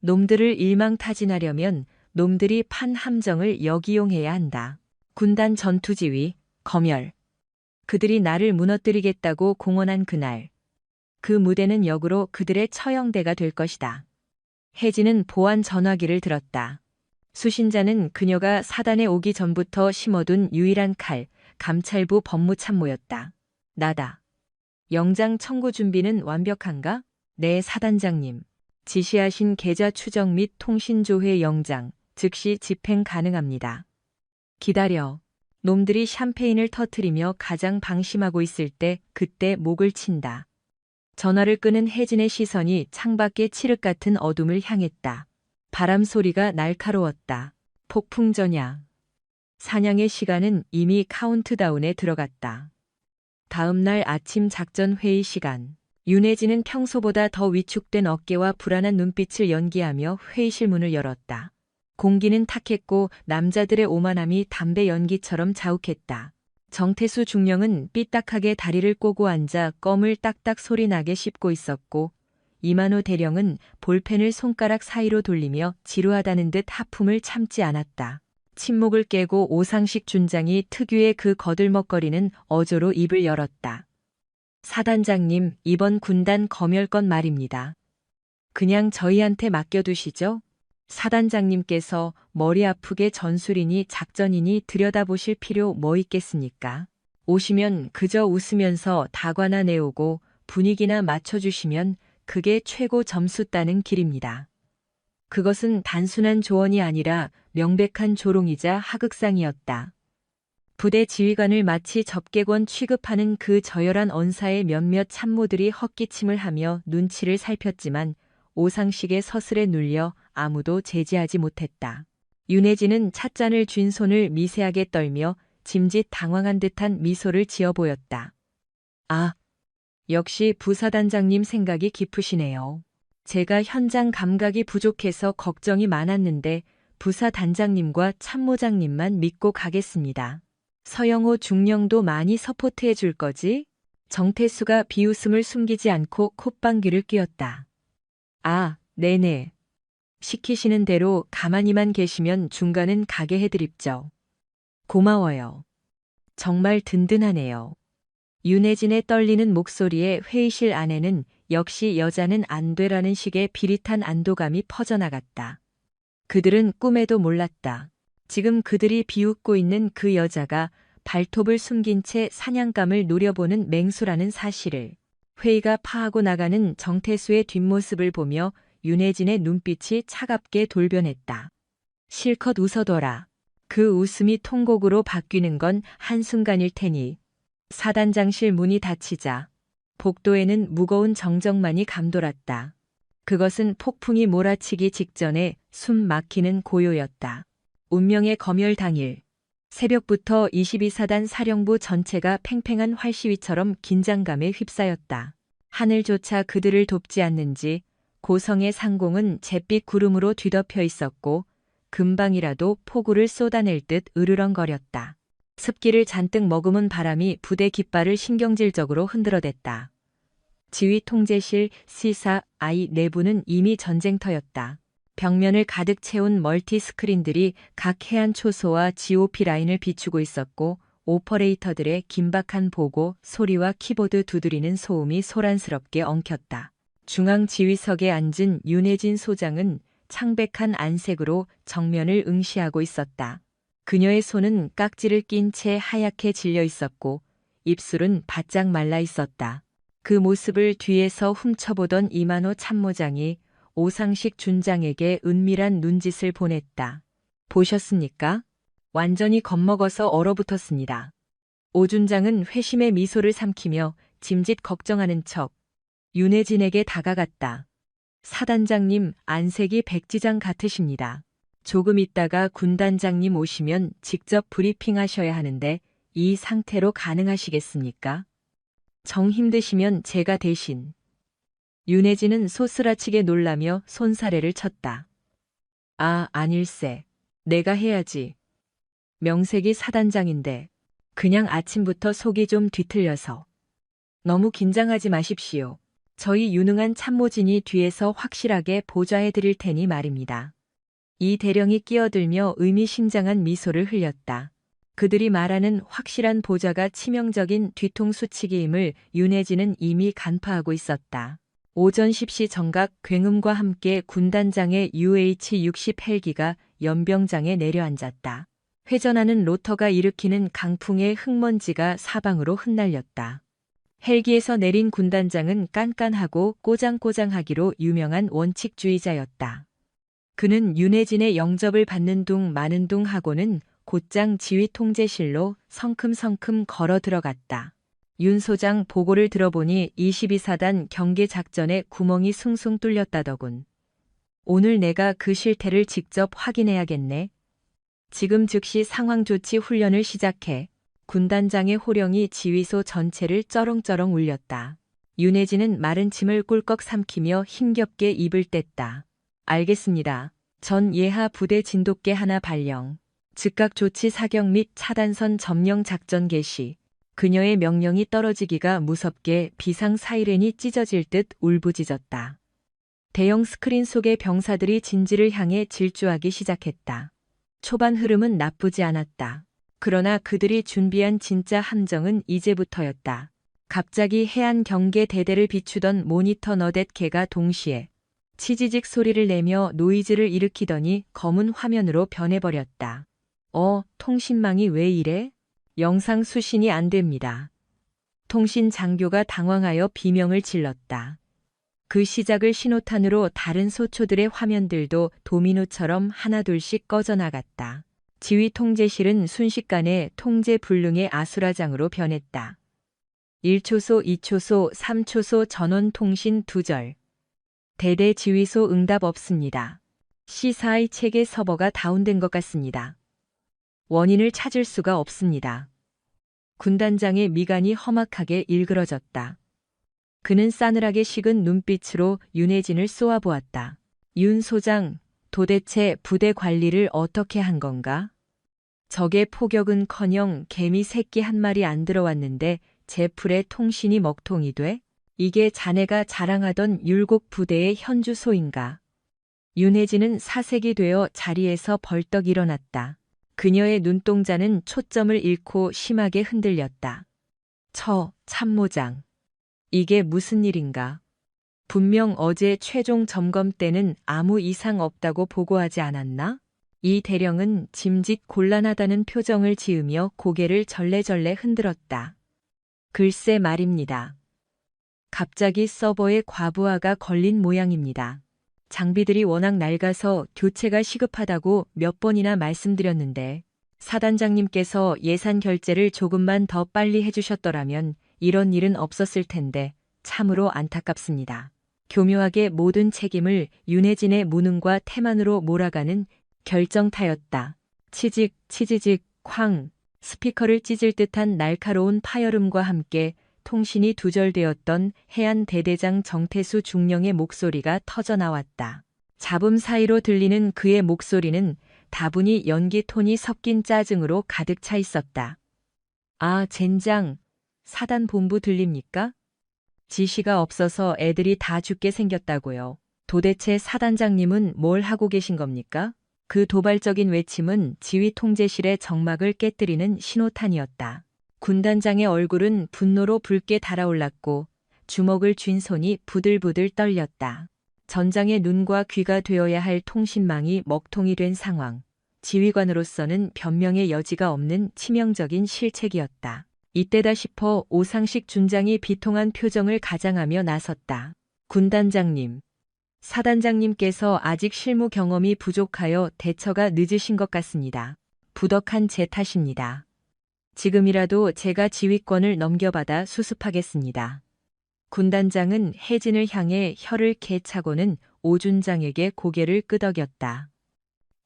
놈들을 일망타진하려면 놈들이 판 함정을 역이용해야 한다. 군단 전투지휘, 검열. 그들이 나를 무너뜨리겠다고 공언한 그날. 그 무대는 역으로 그들의 처형대가 될 것이다. 혜진은 보안 전화기를 들었다. 수신자는 그녀가 사단에 오기 전부터 심어둔 유일한 칼, 감찰부 법무참모였다. 나다. 영장 청구 준비는 완벽한가? 네, 사단장님. 지시하신 계좌 추적 및 통신조회 영장, 즉시 집행 가능합니다. 기다려. 놈들이 샴페인을 터뜨리며 가장 방심하고 있을 때 그때 목을 친다. 전화를 끄는 혜진의 시선이 창밖의 칠흑 같은 어둠을 향했다. 바람 소리가 날카로웠다. 폭풍전야. 사냥의 시간은 이미 카운트다운에 들어갔다. 다음 날 아침 작전 회의 시간. 윤혜진은 평소보다 더 위축된 어깨와 불안한 눈빛을 연기하며 회의실 문을 열었다. 공기는 탁했고 남자들의 오만함이 담배 연기처럼 자욱했다. 정태수 중령은 삐딱하게 다리를 꼬고 앉아 껌을 딱딱 소리나게 씹고 있었고 이만호 대령은 볼펜을 손가락 사이로 돌리며 지루하다는 듯 하품을 참지 않았다. 침묵을 깨고 오상식 준장이 특유의 그 거들먹거리는 어조로 입을 열었다. 사단장님, 이번 군단 검열건 말입니다. 그냥 저희한테 맡겨두시죠? 사단장님께서 머리 아프게 전술이니 작전이니 들여다보실 필요 뭐 있겠습니까? 오시면 그저 웃으면서 다과나 내오고 분위기나 맞춰주시면 그게 최고 점수 따는 길입니다. 그것은 단순한 조언이 아니라 명백한 조롱이자 하극상이었다. 부대 지휘관을 마치 접객원 취급하는 그 저열한 언사에 몇몇 참모들이 헛기침을 하며 눈치를 살폈지만 오상식의 서슬에 눌려 아무도 제지하지 못했다. 윤혜진은 찻잔을 쥔 손을 미세하게 떨며 짐짓 당황한 듯한 미소를 지어 보였다. 아, 역시 부사단장님 생각이 깊으시네요. 제가 현장 감각이 부족해서 걱정이 많았는데 부사단장님과 참모장님만 믿고 가겠습니다. 서영호 중령도 많이 서포트해 줄 거지? 정태수가 비웃음을 숨기지 않고 콧방귀를 뀌었다. 아, 네네. 시키시는 대로 가만히만 계시면 중간은 가게 해드립죠. 고마워요. 정말 든든하네요. 윤혜진의 떨리는 목소리에 회의실 안에는 역시 여자는 안 되라는 식의 비릿한 안도감이 퍼져나갔다. 그들은 꿈에도 몰랐다. 지금 그들이 비웃고 있는 그 여자가 발톱을 숨긴 채 사냥감을 노려보는 맹수라는 사실을. 회의가 파하고 나가는 정태수의 뒷모습을 보며 윤혜진의 눈빛이 차갑게 돌변했다. 실컷 웃어둬라. 그 웃음이 통곡으로 바뀌는 건 한순간일 테니. 사단장실 문이 닫히자 복도에는 무거운 정적만이 감돌았다. 그것은 폭풍이 몰아치기 직전에 숨 막히는 고요였다. 운명의 검열 당일. 새벽부터 22사단 사령부 전체가 팽팽한 활시위처럼 긴장감에 휩싸였다. 하늘조차 그들을 돕지 않는지 고성의 상공은 잿빛 구름으로 뒤덮여 있었고 금방이라도 폭우를 쏟아낼 듯 으르렁거렸다. 습기를 잔뜩 머금은 바람이 부대 깃발을 신경질적으로 흔들어댔다. 지휘 통제실 C4I 내부는 이미 전쟁터였다. 벽면을 가득 채운 멀티 스크린들이 각 해안 초소와 GOP 라인을 비추고 있었고 오퍼레이터들의 긴박한 보고 소리와 키보드 두드리는 소음이 소란스럽게 엉켰다. 중앙 지휘석에 앉은 윤혜진 소장은 창백한 안색으로 정면을 응시하고 있었다. 그녀의 손은 깍지를 낀 채 하얗게 질려 있었고 입술은 바짝 말라 있었다. 그 모습을 뒤에서 훔쳐보던 이만호 참모장이 오상식 준장에게 은밀한 눈짓을 보냈다. 보셨습니까? 완전히 겁먹어서 얼어붙었습니다. 오 준장은 회심의 미소를 삼키며 짐짓 걱정하는 척 윤혜진에게 다가갔다. 사단장님, 안색이 백지장 같으십니다. 조금 있다가 군단장님 오시면 직접 브리핑하셔야 하는데 이 상태로 가능하시겠습니까? 정 힘드시면 제가 대신. 윤혜진은 소스라치게 놀라며 손사래를 쳤다. 아, 아닐세. 내가 해야지. 명색이 사단장인데 그냥 아침부터 속이 좀 뒤틀려서. 너무 긴장하지 마십시오. 저희 유능한 참모진이 뒤에서 확실하게 보좌해 드릴 테니 말입니다. 이 대령이 끼어들며 의미심장한 미소를 흘렸다. 그들이 말하는 확실한 보좌가 치명적인 뒤통수치기임을 윤혜진은 이미 간파하고 있었다. 오전 10시 정각 굉음과 함께 군단장의 UH-60 헬기가 연병장에 내려앉았다. 회전하는 로터가 일으키는 강풍에 흙먼지가 사방으로 흩날렸다. 헬기에서 내린 군단장은 깐깐하고 꼬장꼬장하기로 유명한 원칙주의자였다. 그는 윤혜진의 영접을 받는 둥 마는 둥 하고는 곧장 지휘 통제실로 성큼성큼 걸어 들어갔다. 윤 소장 보고를 들어보니 22사단 경계작전에 구멍이 숭숭 뚫렸다더군. 오늘 내가 그 실태를 직접 확인해야겠네. 지금 즉시 상황조치 훈련을 시작해. 군단장의 호령이 지휘소 전체를 쩌렁쩌렁 울렸다. 윤혜진은 마른 침을 꿀꺽 삼키며 힘겹게 입을 뗐다. 알겠습니다. 전 예하 부대 진돗개 하나 발령. 즉각 조치 사격 및 차단선 점령 작전 개시. 그녀의 명령이 떨어지기가 무섭게 비상 사이렌이 찢어질 듯 울부짖었다. 대형 스크린 속의 병사들이 진지를 향해 질주하기 시작했다. 초반 흐름은 나쁘지 않았다. 그러나 그들이 준비한 진짜 함정은 이제부터였다. 갑자기 해안 경계 대대를 비추던 모니터 너댓 개가 동시에 치지직 소리를 내며 노이즈를 일으키더니 검은 화면으로 변해버렸다. 통신망이 왜 이래? 영상 수신이 안 됩니다. 통신 장교가 당황하여 비명을 질렀다. 그 시작을 신호탄으로 다른 소초들의 화면들도 도미노처럼 하나둘씩 꺼져나갔다. 지휘 통제실은 순식간에 통제 불능의 아수라장으로 변했다. 1초소, 2초소, 3초소 전원 통신 두절. 대대 지휘소 응답 없습니다. C4I 체계 서버가 다운된 것 같습니다. 원인을 찾을 수가 없습니다. 군단장의 미간이 험악하게 일그러졌다. 그는 싸늘하게 식은 눈빛으로 윤혜진을 쏘아보았다. 윤 소장, 도대체 부대 관리를 어떻게 한 건가? 적의 포격은커녕 개미 새끼 한 마리 안 들어왔는데 제풀의 통신이 먹통이 돼? 이게 자네가 자랑하던 율곡 부대의 현주소인가? 윤혜진은 사색이 되어 자리에서 벌떡 일어났다. 그녀의 눈동자는 초점을 잃고 심하게 흔들렸다. 참모장. 이게 무슨 일인가? 분명 어제 최종 점검 때는 아무 이상 없다고 보고하지 않았나? 이 대령은 짐짓 곤란하다는 표정을 지으며 고개를 절레절레 흔들었다. 글쎄 말입니다. 갑자기 서버에 과부하가 걸린 모양입니다. 장비들이 워낙 낡아서 교체가 시급하다고 몇 번이나 말씀드렸는데 사단장님께서 예산 결제를 조금만 더 빨리 해주셨더라면 이런 일은 없었을 텐데 참으로 안타깝습니다. 교묘하게 모든 책임을 윤혜진의 무능과 태만으로 몰아가는 결정타였다. 치직, 치지직, 쾅. 스피커를 찢을 듯한 날카로운 파열음과 함께 통신이 두절되었던 해안 대대장 정태수 중령의 목소리가 터져나왔다. 잡음 사이로 들리는 그의 목소리는 다분히 연기 톤이 섞인 짜증으로 가득 차 있었다. 아, 젠장. 사단 본부 들립니까? 지시가 없어서 애들이 다 죽게 생겼다고요. 도대체 사단장님은 뭘 하고 계신 겁니까? 그 도발적인 외침은 지휘 통제실의 정막을 깨뜨리는 신호탄이었다. 군단장의 얼굴은 분노로 붉게 달아올랐고 주먹을 쥔 손이 부들부들 떨렸다. 전장의 눈과 귀가 되어야 할 통신망이 먹통이 된 상황. 지휘관으로서는 변명의 여지가 없는 치명적인 실책이었다. 이때다 싶어 오상식 준장이 비통한 표정을 가장하며 나섰다. 군단장님. 사단장님께서 아직 실무 경험이 부족하여 대처가 늦으신 것 같습니다. 부덕한 제 탓입니다. 지금이라도 제가 지휘권을 넘겨받아 수습하겠습니다. 군단장은 혜진을 향해 혀를 개차고는 오준장에게 고개를 끄덕였다.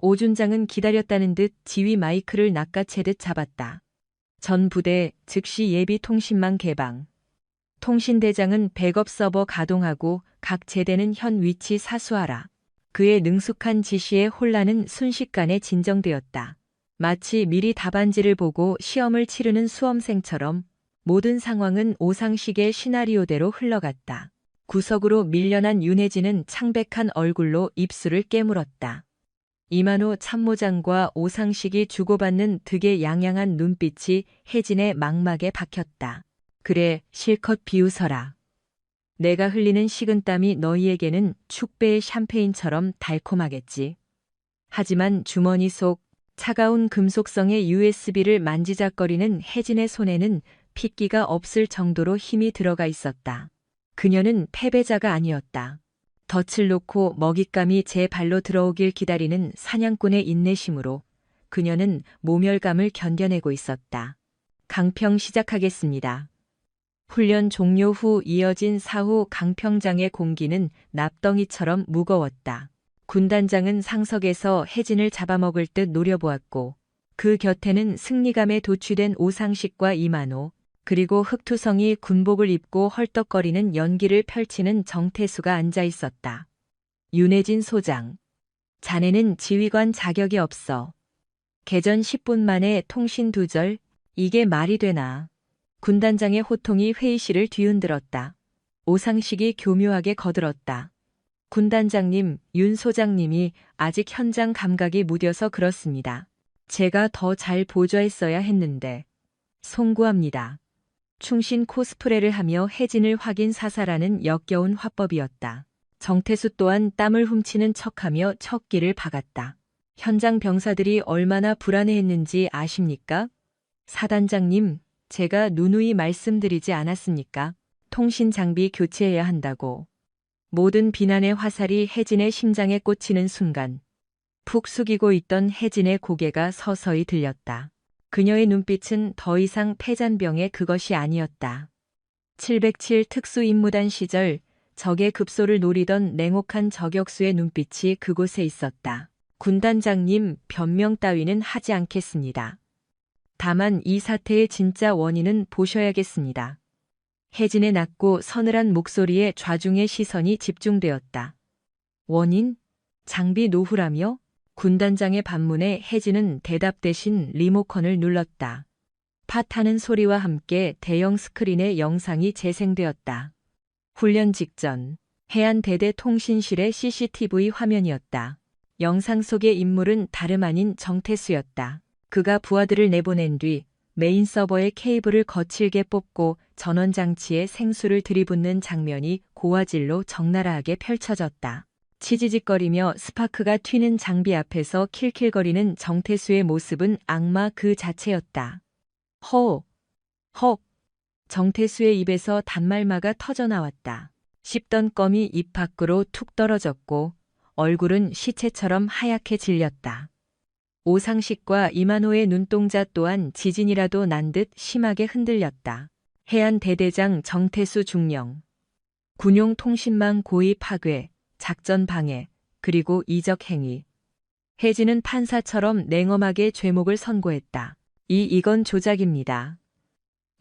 오준장은 기다렸다는 듯 지휘 마이크를 낚아채듯 잡았다. 전 부대 즉시 예비 통신망 개방. 통신대장은 백업 서버 가동하고 각 제대는 현 위치 사수하라. 그의 능숙한 지시에 혼란은 순식간에 진정되었다. 마치 미리 답안지를 보고 시험을 치르는 수험생처럼 모든 상황은 오상식의 시나리오대로 흘러갔다. 구석으로 밀려난 윤혜진은 창백한 얼굴로 입술을 깨물었다. 이만호 참모장과 오상식이 주고받는 득의 양양한 눈빛이 혜진의 망막에 박혔다. 그래, 실컷 비웃어라. 내가 흘리는 식은땀이 너희에게는 축배의 샴페인처럼 달콤하겠지. 하지만 주머니 속 차가운 금속성의 USB를 만지작거리는 혜진의 손에는 핏기가 없을 정도로 힘이 들어가 있었다. 그녀는 패배자가 아니었다. 덫을 놓고 먹잇감이 제 발로 들어오길 기다리는 사냥꾼의 인내심으로 그녀는 모멸감을 견뎌내고 있었다. 강평 시작하겠습니다. 훈련 종료 후 이어진 사후 강평장의 공기는 납덩이처럼 무거웠다. 군단장은 상석에서 혜진을 잡아먹을 듯 노려보았고 그 곁에는 승리감에 도취된 오상식과 이만호 그리고 흑투성이 군복을 입고 헐떡거리는 연기를 펼치는 정태수가 앉아 있었다. 윤혜진 소장. 자네는 지휘관 자격이 없어. 개전 10분 만에 통신 두절, 이게 말이 되나. 군단장의 호통이 회의실을 뒤흔들었다. 오상식이 교묘하게 거들었다. 군단장님, 윤 소장님이 아직 현장 감각이 무뎌서 그렇습니다. 제가 더 잘 보좌했어야 했는데. 송구합니다. 충신 코스프레를 하며 혜진을 확인 사살하는 역겨운 화법이었다. 정태수 또한 땀을 훔치는 척하며 척기를 박았다. 현장 병사들이 얼마나 불안해했는지 아십니까? 사단장님, 제가 누누이 말씀드리지 않았습니까? 통신 장비 교체해야 한다고. 모든 비난의 화살이 혜진의 심장에 꽂히는 순간 푹 숙이고 있던 혜진의 고개가 서서히 들렸다. 그녀의 눈빛은 더 이상 패잔병의 그것이 아니었다. 707 특수임무단 시절 적의 급소를 노리던 냉혹한 저격수의 눈빛이 그곳에 있었다. 군단장님, 변명 따위는 하지 않겠습니다. 다만 이 사태의 진짜 원인은 보셔야겠습니다. 혜진의 낮고 서늘한 목소리에 좌중의 시선이 집중되었다. 원인? 장비 노후라며? 군단장의 반문에 혜진은 대답 대신 리모컨을 눌렀다. 팟하는 소리와 함께 대형 스크린의 영상이 재생되었다. 훈련 직전 해안대대 통신실의 CCTV 화면이었다. 영상 속의 인물은 다름 아닌 정태수였다. 그가 부하들을 내보낸 뒤 메인 서버의 케이블을 거칠게 뽑고 전원장치에 생수를 들이붓는 장면이 고화질로 적나라하게 펼쳐졌다. 치지직거리며 스파크가 튀는 장비 앞에서 킬킬거리는 정태수의 모습은 악마 그 자체였다. 허, 헉. 정태수의 입에서 단말마가 터져나왔다. 씹던 껌이 입 밖으로 툭 떨어졌고 얼굴은 시체처럼 하얗게 질렸다. 오상식과 이만호의 눈동자 또한 지진이라도 난 듯 심하게 흔들렸다. 해안 대대장 정태수 중령. 군용 통신망 고의 파괴, 작전 방해, 그리고 이적 행위. 혜진은 판사처럼 냉엄하게 죄목을 선고했다. 이건 조작입니다.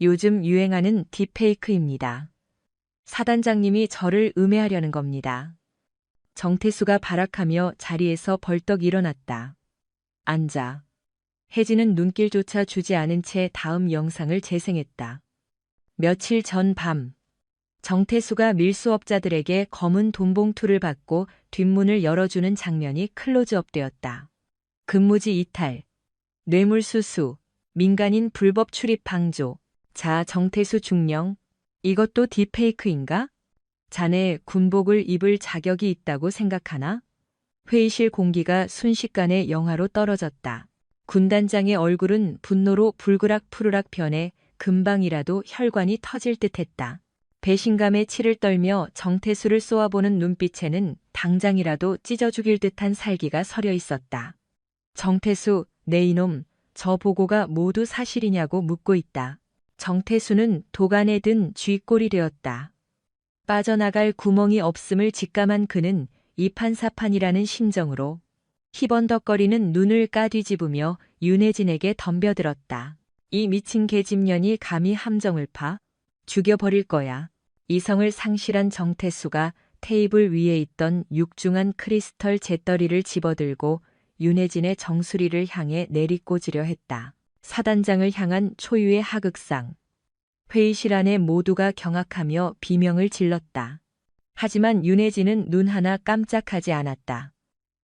요즘 유행하는 딥페이크입니다. 사단장님이 저를 음해하려는 겁니다. 정태수가 발악하며 자리에서 벌떡 일어났다. 앉아. 혜진은 눈길조차 주지 않은 채 다음 영상을 재생했다. 며칠 전 밤. 정태수가 밀수업자들에게 검은 돈봉투를 받고 뒷문을 열어주는 장면이 클로즈업되었다. 근무지 이탈, 뇌물수수, 민간인 불법 출입 방조. 자, 정태수 중령. 이것도 딥페이크인가? 자네 군복을 입을 자격이 있다고 생각하나? 회의실 공기가 순식간에 영하로 떨어졌다. 군단장의 얼굴은 분노로 불그락푸르락 변해 금방이라도 혈관이 터질 듯했다. 배신감에 치를 떨며 정태수를 쏘아보는 눈빛에는 당장이라도 찢어 죽일 듯한 살기가 서려 있었다. 정태수, 내 이놈, 저 보고가 모두 사실이냐고 묻고 있다. 정태수는 도간에 든 쥐꼬리 되었다. 빠져나갈 구멍이 없음을 직감한 그는 이판사판이라는 심정으로 희번덕거리는 눈을 까뒤집으며 윤혜진에게 덤벼들었다. 이 미친 계집년이 감히 함정을 파? 죽여버릴 거야. 이성을 상실한 정태수가 테이블 위에 있던 육중한 크리스털 재떨이를 집어들고 윤혜진의 정수리를 향해 내리꽂으려 했다. 사단장을 향한 초유의 하극상. 회의실 안에 모두가 경악하며 비명을 질렀다. 하지만 윤혜진은 눈 하나 깜짝하지 않았다.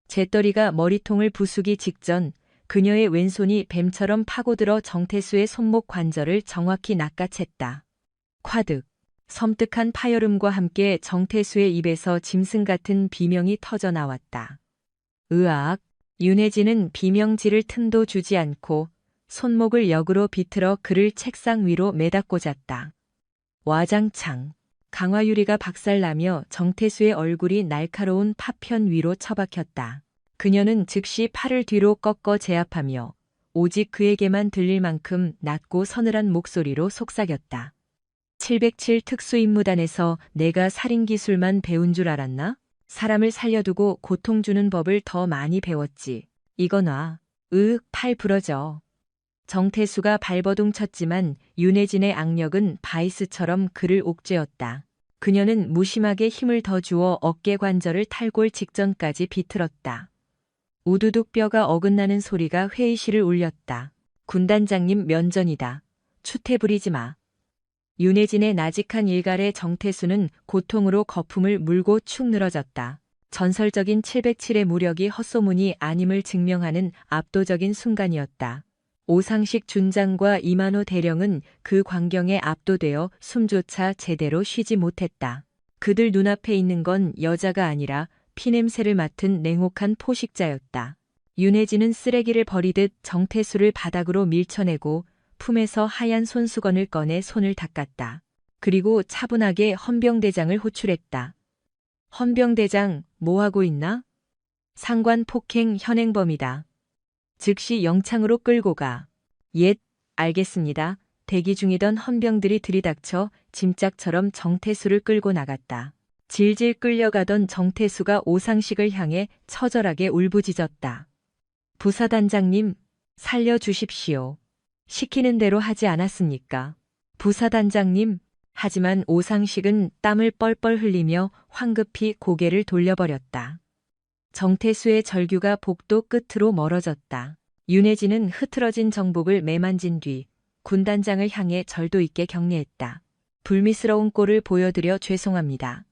재떨이가 머리통을 부수기 직전 그녀의 왼손이 뱀처럼 파고들어 정태수의 손목 관절을 정확히 낚아챘다. 콰득. 섬뜩한 파열음과 함께 정태수의 입에서 짐승 같은 비명이 터져 나왔다. 으악. 윤혜진은 비명지를 틈도 주지 않고 손목을 역으로 비틀어 그를 책상 위로 매다 꽂았다. 와장창. 강화유리가 박살나며 정태수의 얼굴이 날카로운 파편 위로 처박혔다. 그녀는 즉시 팔을 뒤로 꺾어 제압하며 오직 그에게만 들릴 만큼 낮고 서늘한 목소리로 속삭였다. 707 특수임무단에서 내가 살인기술만 배운 줄 알았나? 사람을 살려두고 고통 주는 법을 더 많이 배웠지. 이거 놔. 팔 부러져. 정태수가 발버둥 쳤지만 윤혜진의 악력은 바이스처럼 그를 옥죄었다. 그녀는 무심하게 힘을 더 주어 어깨 관절을 탈골 직전까지 비틀었다. 우두둑 뼈가 어긋나는 소리가 회의실을 울렸다. 군단장님 면전이다. 추태 부리지 마. 윤혜진의 나직한 일갈에 정태수는 고통으로 거품을 물고 축 늘어졌다. 전설적인 707의 무력이 헛소문이 아님을 증명하는 압도적인 순간이었다. 오상식 준장과 이만호 대령은 그 광경에 압도되어 숨조차 제대로 쉬지 못했다. 그들 눈앞에 있는 건 여자가 아니라 피냄새를 맡은 냉혹한 포식자였다. 윤혜진은 쓰레기를 버리듯 정태수를 바닥으로 밀쳐내고 품에서 하얀 손수건을 꺼내 손을 닦았다. 그리고 차분하게 헌병대장을 호출했다. 헌병대장, 뭐하고 있나? 상관 폭행 현행범이다. 즉시 영창으로 끌고 가. 옙, 알겠습니다. 대기 중이던 헌병들이 들이닥쳐 짐짝처럼 정태수를 끌고 나갔다. 질질 끌려가던 정태수가 오상식을 향해 처절하게 울부짖었다. 부사단장님, 살려주십시오. 시키는 대로 하지 않았습니까? 부사단장님. 하지만 오상식은 땀을 뻘뻘 흘리며 황급히 고개를 돌려버렸다. 정태수의 절규가 복도 끝으로 멀어졌다. 윤혜진은 흐트러진 정복을 매만진 뒤 군단장을 향해 절도 있게 격려했다. 불미스러운 꼴을 보여드려 죄송합니다.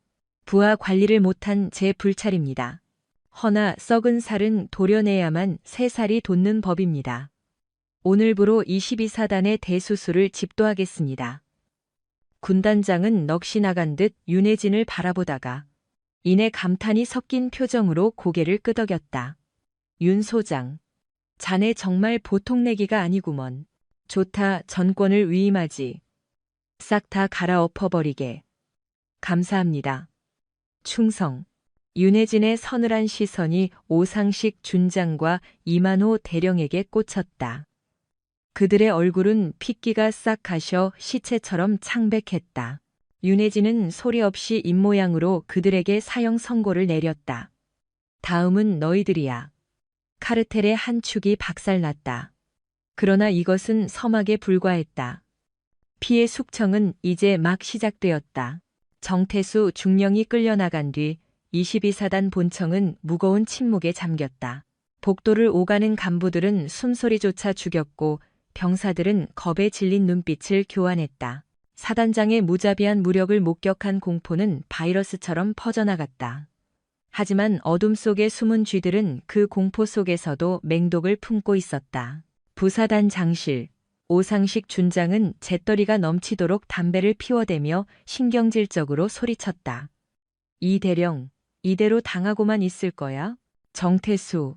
부하 관리를 못한 제 불찰입니다. 허나 썩은 살은 도려내야만 새 살이 돋는 법입니다. 오늘부로 22사단의 대수술을 집도하겠습니다. 군단장은 넋이 나간 듯 윤혜진을 바라보다가 이내 감탄이 섞인 표정으로 고개를 끄덕였다. 윤 소장, 자네 정말 보통 내기가 아니구먼. 좋다, 전권을 위임하지. 싹 다 갈아엎어버리게. 감사합니다. 충성. 윤혜진의 서늘한 시선이 오상식 준장과 이만호 대령에게 꽂혔다. 그들의 얼굴은 핏기가 싹 가셔 시체처럼 창백했다. 윤혜진은 소리 없이 입모양으로 그들에게 사형 선고를 내렸다. 다음은 너희들이야. 카르텔의 한 축이 박살났다. 그러나 이것은 서막에 불과했다. 피해 숙청은 이제 막 시작되었다. 정태수 중령이 끌려나간 뒤 22사단 본청은 무거운 침묵에 잠겼다. 복도를 오가는 간부들은 숨소리조차 죽였고 병사들은 겁에 질린 눈빛을 교환했다. 사단장의 무자비한 무력을 목격한 공포는 바이러스처럼 퍼져나갔다. 하지만 어둠 속의 숨은 쥐들은 그 공포 속에서도 맹독을 품고 있었다. 부사단 장실, 오상식 준장은 재떨이가 넘치도록 담배를 피워대며 신경질적으로 소리쳤다. 이 대령, 이대로 당하고만 있을 거야? 정태수.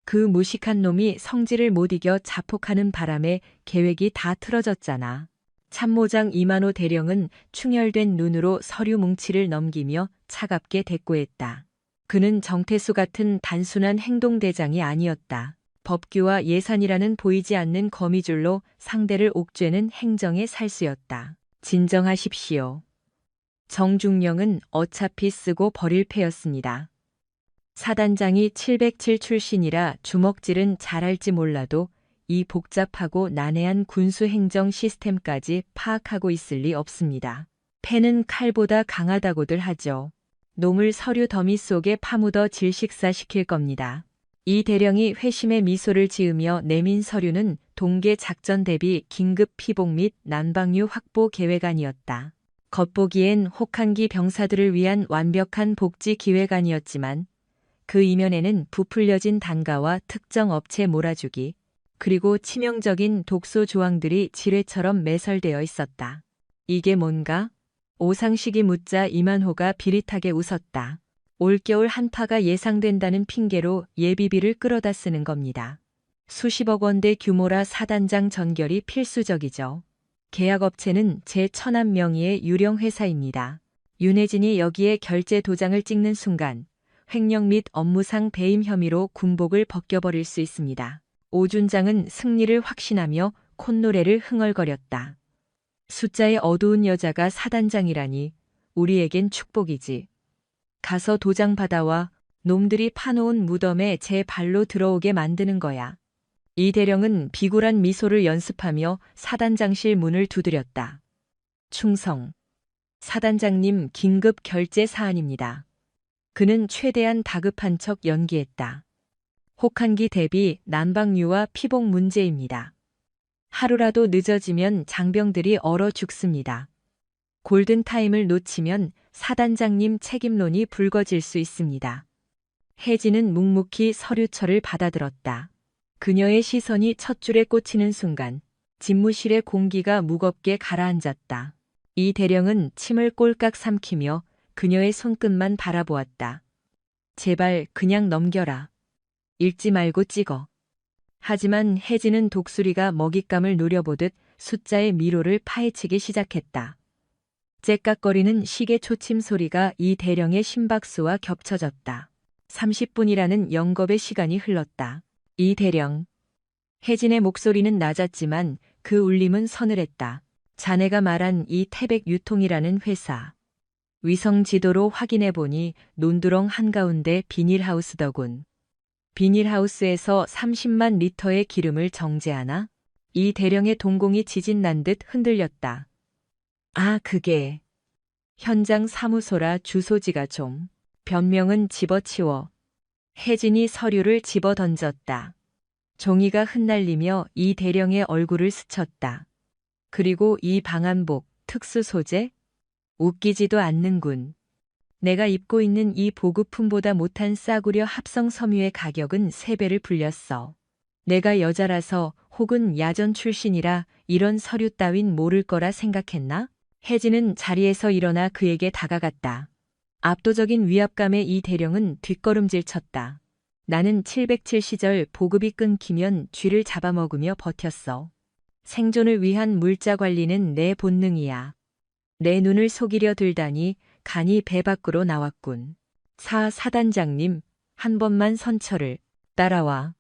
그 무식한 놈이 성질을 못 이겨 자폭하는 바람에 계획이 다 틀어졌잖아. 참모장 이만호 대령은 충혈된 눈으로 서류 뭉치를 넘기며 차갑게 대꾸했다. 그는 정태수 같은 단순한 행동대장이 아니었다. 법규와 예산이라는 보이지 않는 거미줄로 상대를 옥죄는 행정의 살수였다. 진정하십시오. 정중령은 어차피 쓰고 버릴 패였습니다. 사단장이 707 출신이라 주먹질은 잘할지 몰라도 이 복잡하고 난해한 군수행정 시스템까지 파악하고 있을 리 없습니다. 패는 칼보다 강하다고들 하죠. 놈을 서류 더미 속에 파묻어 질식사시킬 겁니다. 이 대령이 회심의 미소를 지으며 내민 서류는 동계 작전 대비 긴급 피복 및 난방유 확보 계획안이었다. 겉보기엔 혹한기 병사들을 위한 완벽한 복지 기획안이었지만 그 이면에는 부풀려진 단가와 특정 업체 몰아주기, 그리고 치명적인 독소 조항들이 지뢰처럼 매설되어 있었다. 이게 뭔가? 오상식이 묻자 이만호가 비릿하게 웃었다. 올겨울 한파가 예상된다는 핑계로 예비비를 끌어다 쓰는 겁니다. 수십억 원대 규모라 사단장 전결이 필수적이죠. 계약업체는 제 천안 명의의 유령 회사입니다. 윤혜진이 여기에 결제 도장을 찍는 순간 횡령 및 업무상 배임 혐의로 군복을 벗겨버릴 수 있습니다. 오준장은 승리를 확신하며 콧노래를 흥얼거렸다. 숫자의 어두운 여자가 사단장이라니 우리에겐 축복이지. 가서 도장 받아와. 놈들이 파놓은 무덤에 제 발로 들어오게 만드는 거야. 이 대령은 비굴한 미소를 연습하며 사단장실 문을 두드렸다. 충성. 사단장님 긴급 결제 사안입니다. 그는 최대한 다급한 척 연기했다. 혹한기 대비 난방유와 피복 문제입니다. 하루라도 늦어지면 장병들이 얼어 죽습니다. 골든타임을 놓치면 사단장님 책임론이 불거질 수 있습니다. 혜진은 묵묵히 서류철을 받아들었다. 그녀의 시선이 첫 줄에 꽂히는 순간 집무실의 공기가 무겁게 가라앉았다. 이 대령은 침을 꼴깍 삼키며 그녀의 손끝만 바라보았다. 제발 그냥 넘겨라. 읽지 말고 찍어. 하지만 혜진은 독수리가 먹잇감을 노려보듯 숫자의 미로를 파헤치기 시작했다. 째깍거리는 시계 초침 소리가 이 대령의 심박수와 겹쳐졌다. 30분이라는 영겁의 시간이 흘렀다. 이 대령. 혜진의 목소리는 낮았지만 그 울림은 서늘했다. 자네가 말한 이 태백 유통이라는 회사. 위성 지도로 확인해보니 논두렁 한가운데 비닐하우스더군. 비닐하우스에서 30만 리터의 기름을 정제하나? 이 대령의 동공이 지진 난 듯 흔들렸다. 아, 그게. 현장 사무소라 주소지가 좀. 변명은 집어치워. 혜진이 서류를 집어던졌다. 종이가 흩날리며 이 대령의 얼굴을 스쳤다. 그리고 이 방한복, 특수 소재? 웃기지도 않는군. 내가 입고 있는 이 보급품보다 못한 싸구려 합성 섬유의 가격은 3배를 불렸어. 내가 여자라서 혹은 야전 출신이라 이런 서류 따윈 모를 거라 생각했나? 혜진은 자리에서 일어나 그에게 다가갔다. 압도적인 위압감에 이 대령은 뒷걸음질 쳤다. 나는 707 시절 보급이 끊기면 쥐를 잡아먹으며 버텼어. 생존을 위한 물자 관리는 내 본능이야. 내 눈을 속이려 들다니 간이 배 밖으로 나왔군. 사단장님, 한 번만 선처를 따라와.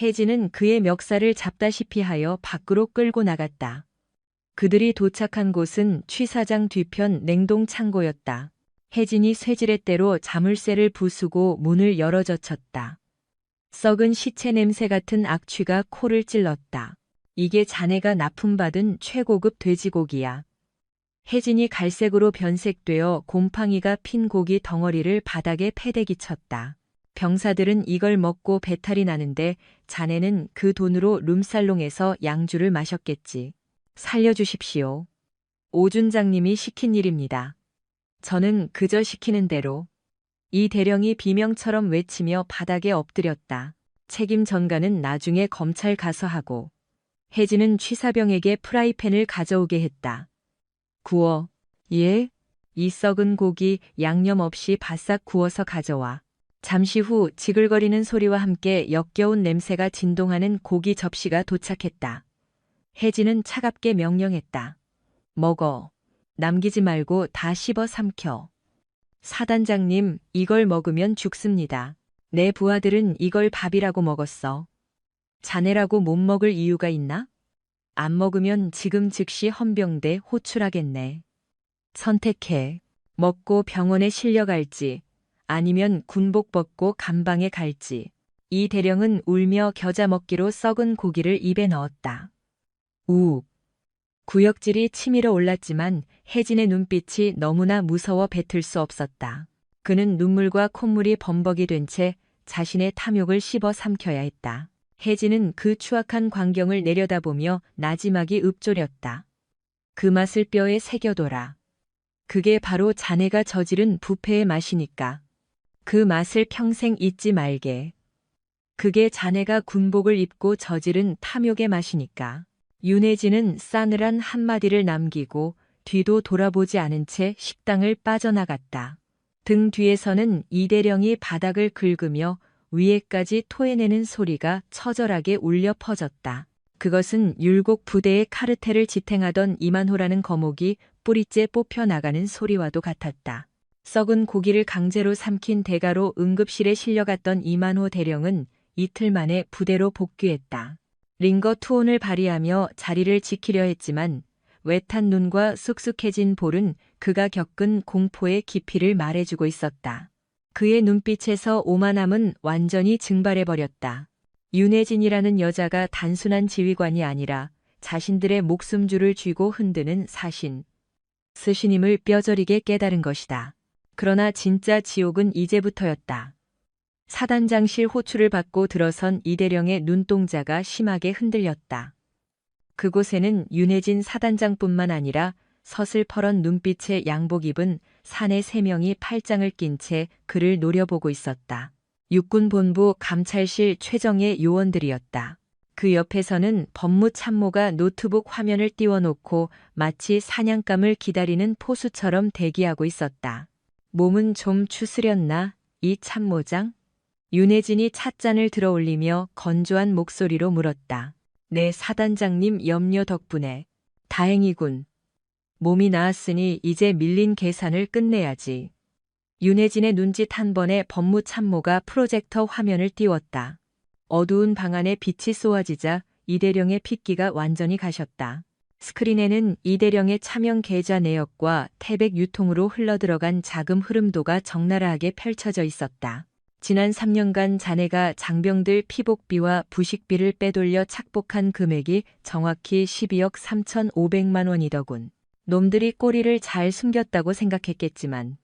혜진은 그의 멱살을 잡다시피 하여 밖으로 끌고 나갔다. 그들이 도착한 곳은 취사장 뒤편 냉동 창고였다. 혜진이 쇠지렛대로 자물쇠를 부수고 문을 열어젖혔다. 썩은 시체 냄새 같은 악취가 코를 찔렀다. 이게 자네가 납품받은 최고급 돼지고기야. 혜진이 갈색으로 변색되어 곰팡이가 핀 고기 덩어리를 바닥에 패대기 쳤다. 병사들은 이걸 먹고 배탈이 나는데 자네는 그 돈으로 룸살롱에서 양주를 마셨겠지. 살려주십시오. 오준장님이 시킨 일입니다. 저는 그저 시키는 대로. 이 대령이 비명처럼 외치며 바닥에 엎드렸다. 책임 전가는 나중에 검찰 가서 하고. 혜진은 취사병에게 프라이팬을 가져오게 했다. 구워. 예? 이 썩은 고기 양념 없이 바싹 구워서 가져와. 잠시 후 지글거리는 소리와 함께 역겨운 냄새가 진동하는 고기 접시가 도착했다. 혜진은 차갑게 명령했다. 먹어. 남기지 말고 다 씹어 삼켜. 사단장님, 이걸 먹으면 죽습니다. 내 부하들은 이걸 밥이라고 먹었어. 자네라고 못 먹을 이유가 있나? 안 먹으면 지금 즉시 헌병대 호출하겠네. 선택해. 먹고 병원에 실려갈지 아니면 군복 벗고 감방에 갈지. 이 대령은 울며 겨자 먹기로 썩은 고기를 입에 넣었다. 우욱. 구역질이 치밀어 올랐지만 혜진의 눈빛이 너무나 무서워 뱉을 수 없었다. 그는 눈물과 콧물이 범벅이 된 채 자신의 탐욕을 씹어 삼켜야 했다. 혜진은 그 추악한 광경을 내려다보며 나지막이 읊조렸다. 그 맛을 뼈에 새겨둬라. 그게 바로 자네가 저지른 부패의 맛이니까. 그 맛을 평생 잊지 말게. 그게 자네가 군복을 입고 저지른 탐욕의 맛이니까. 윤혜진은 싸늘한 한마디를 남기고 뒤도 돌아보지 않은 채 식당을 빠져나갔다. 등 뒤에서는 이대령이 바닥을 긁으며 위에까지 토해내는 소리가 처절하게 울려 퍼졌다. 그것은 율곡 부대의 카르텔을 지탱하던 이만호라는 거목이 뿌리째 뽑혀나가는 소리와도 같았다. 썩은 고기를 강제로 삼킨 대가로 응급실에 실려갔던 이만호 대령은 이틀 만에 부대로 복귀했다. 링거 투혼을 발휘하며 자리를 지키려 했지만 외탄 눈과 쑥쑥해진 볼은 그가 겪은 공포의 깊이를 말해주고 있었다. 그의 눈빛에서 오만함은 완전히 증발해버렸다. 윤혜진이라는 여자가 단순한 지휘관이 아니라 자신들의 목숨줄을 쥐고 흔드는 사신, 스신임을 뼈저리게 깨달은 것이다. 그러나 진짜 지옥은 이제부터였다. 사단장실 호출을 받고 들어선 이대령의 눈동자가 심하게 흔들렸다. 그곳에는 윤혜진 사단장뿐만 아니라 서슬퍼런 눈빛의 양복 입은 사내 3명이 팔짱을 낀 채 그를 노려보고 있었다. 육군본부 감찰실 최정예 요원들이었다. 그 옆에서는 법무참모가 노트북 화면을 띄워놓고 마치 사냥감을 기다리는 포수처럼 대기하고 있었다. 몸은 좀 추스렸나, 이 참모장? 윤혜진이 찻잔을 들어올리며 건조한 목소리로 물었다. 네, 사단장님 염려 덕분에. 다행이군. 몸이 나았으니 이제 밀린 계산을 끝내야지. 윤혜진의 눈짓 한 번에 법무참모가 프로젝터 화면을 띄웠다. 어두운 방 안에 빛이 쏘아지자 이대령의 핏기가 완전히 가셨다. 스크린에는 이대령의 차명 계좌 내역과 태백 유통으로 흘러들어간 자금 흐름도가 적나라하게 펼쳐져 있었다. 지난 3년간 자네가 장병들 피복비와 부식비를 빼돌려 착복한 금액이 정확히 12억 3,500만 원이더군. 놈들이 꼬리를 잘 숨겼다고 생각했겠지만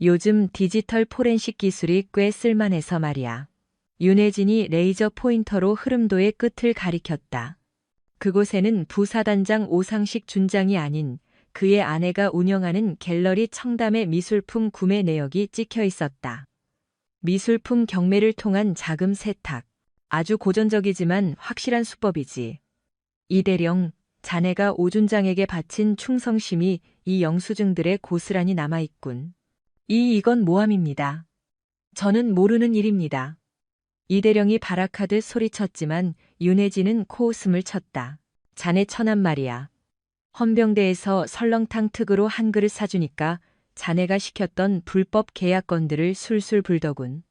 요즘 디지털 포렌식 기술이 꽤 쓸만해서 말이야. 윤혜진이 레이저 포인터로 흐름도의 끝을 가리켰다. 그곳에는 부사단장 오상식 준장이 아닌 그의 아내가 운영하는 갤러리 청담의 미술품 구매 내역이 찍혀 있었다. 미술품 경매를 통한 자금 세탁. 아주 고전적이지만 확실한 수법이지. 이대령, 자네가 오준장에게 바친 충성심이 이 영수증들에 고스란히 남아있군. 이건 모함입니다. 저는 모르는 일입니다. 이대령이 발악하듯 소리쳤지만 윤혜진은 코웃음을 쳤다. 자네 천한 말이야. 헌병대에서 설렁탕 특으로 한 그릇 사주니까 자네가 시켰던 불법 계약건들을 술술 불더군.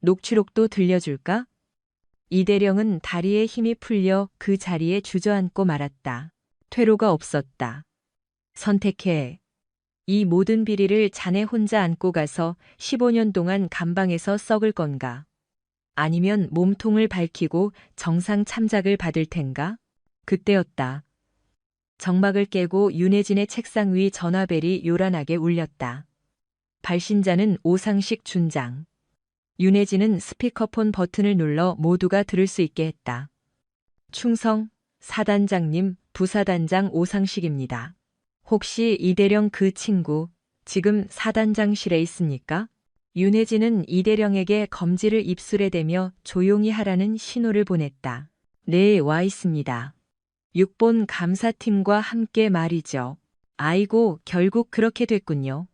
녹취록도 들려줄까? 이대령은 다리에 힘이 풀려 그 자리에 주저앉고 말았다. 퇴로가 없었다. 선택해. 이 모든 비리를 자네 혼자 안고 가서 15년 동안 감방에서 썩을 건가? 아니면 몸통을 밝히고 정상 참작을 받을 텐가? 그때였다. 정막을 깨고 윤혜진의 책상 위 전화벨이 요란하게 울렸다. 발신자는 오상식 준장. 윤혜진은 스피커폰 버튼을 눌러 모두가 들을 수 있게 했다. 충성, 사단장님, 부사단장 오상식입니다. 혹시 이대령 그 친구, 지금 사단장실에 있습니까? 윤혜진은 이대령에게 검지를 입술에 대며 조용히 하라는 신호를 보냈다. 네, 와 있습니다. 6본 감사팀과 함께 말이죠. 아이고, 결국 그렇게 됐군요.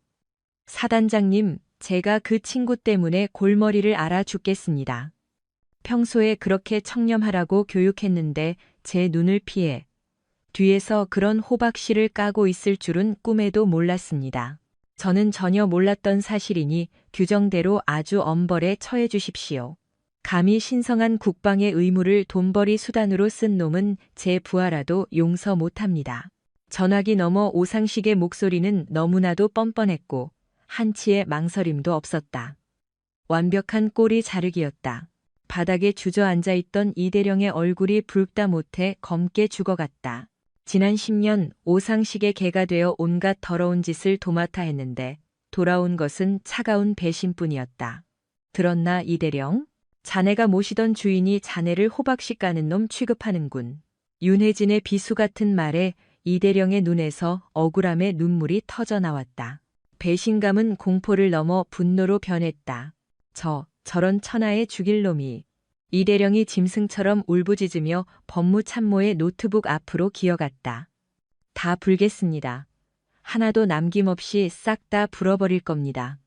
사단장님, 제가 그 친구 때문에 골머리를 앓아 죽겠습니다. 평소에 그렇게 청렴하라고 교육했는데 제 눈을 피해 뒤에서 그런 호박씨를 까고 있을 줄은 꿈에도 몰랐습니다. 저는 전혀 몰랐던 사실이니 규정대로 아주 엄벌에 처해 주십시오. 감히 신성한 국방의 의무를 돈벌이 수단으로 쓴 놈은 제 부하라도 용서 못합니다. 전화기 너머 오상식의 목소리는 너무나도 뻔뻔했고 한치의 망설임도 없었다. 완벽한 꼬리 자르기였다. 바닥에 주저앉아 있던 이대령의 얼굴이 붉다 못해 검게 죽어갔다. 지난 10년 오상식의 개가 되어 온갖 더러운 짓을 도맡아 했는데 돌아온 것은 차가운 배신뿐이었다. 들었나 이대령? 자네가 모시던 주인이 자네를 호박씨 까는 놈 취급하는군. 윤혜진의 비수 같은 말에 이대령의 눈에서 억울함의 눈물이 터져 나왔다. 배신감은 공포를 넘어 분노로 변했다. 저런 천하의 죽일 놈이. 이대령이 짐승처럼 울부짖으며 법무참모의 노트북 앞으로 기어갔다. 다 불겠습니다. 하나도 남김없이 싹 다 불어버릴 겁니다.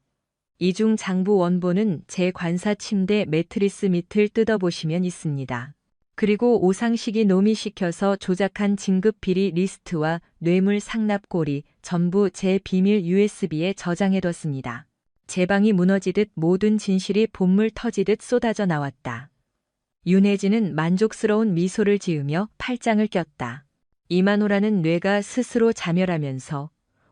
이중 장부 원본은 제 관사 침대 매트리스 밑을 뜯어보시면 있습니다. 그리고 오상식이 놈이 시켜서 조작한 진급 비리 리스트와 뇌물 상납고리 전부 제 비밀 USB에 저장해뒀습니다. 제 방이 무너지듯 모든 진실이 본물 터지듯 쏟아져 나왔다. 윤혜진은 만족스러운 미소를 지으며 팔짱을 꼈다. 이만호라는 뇌가 스스로 자멸하면서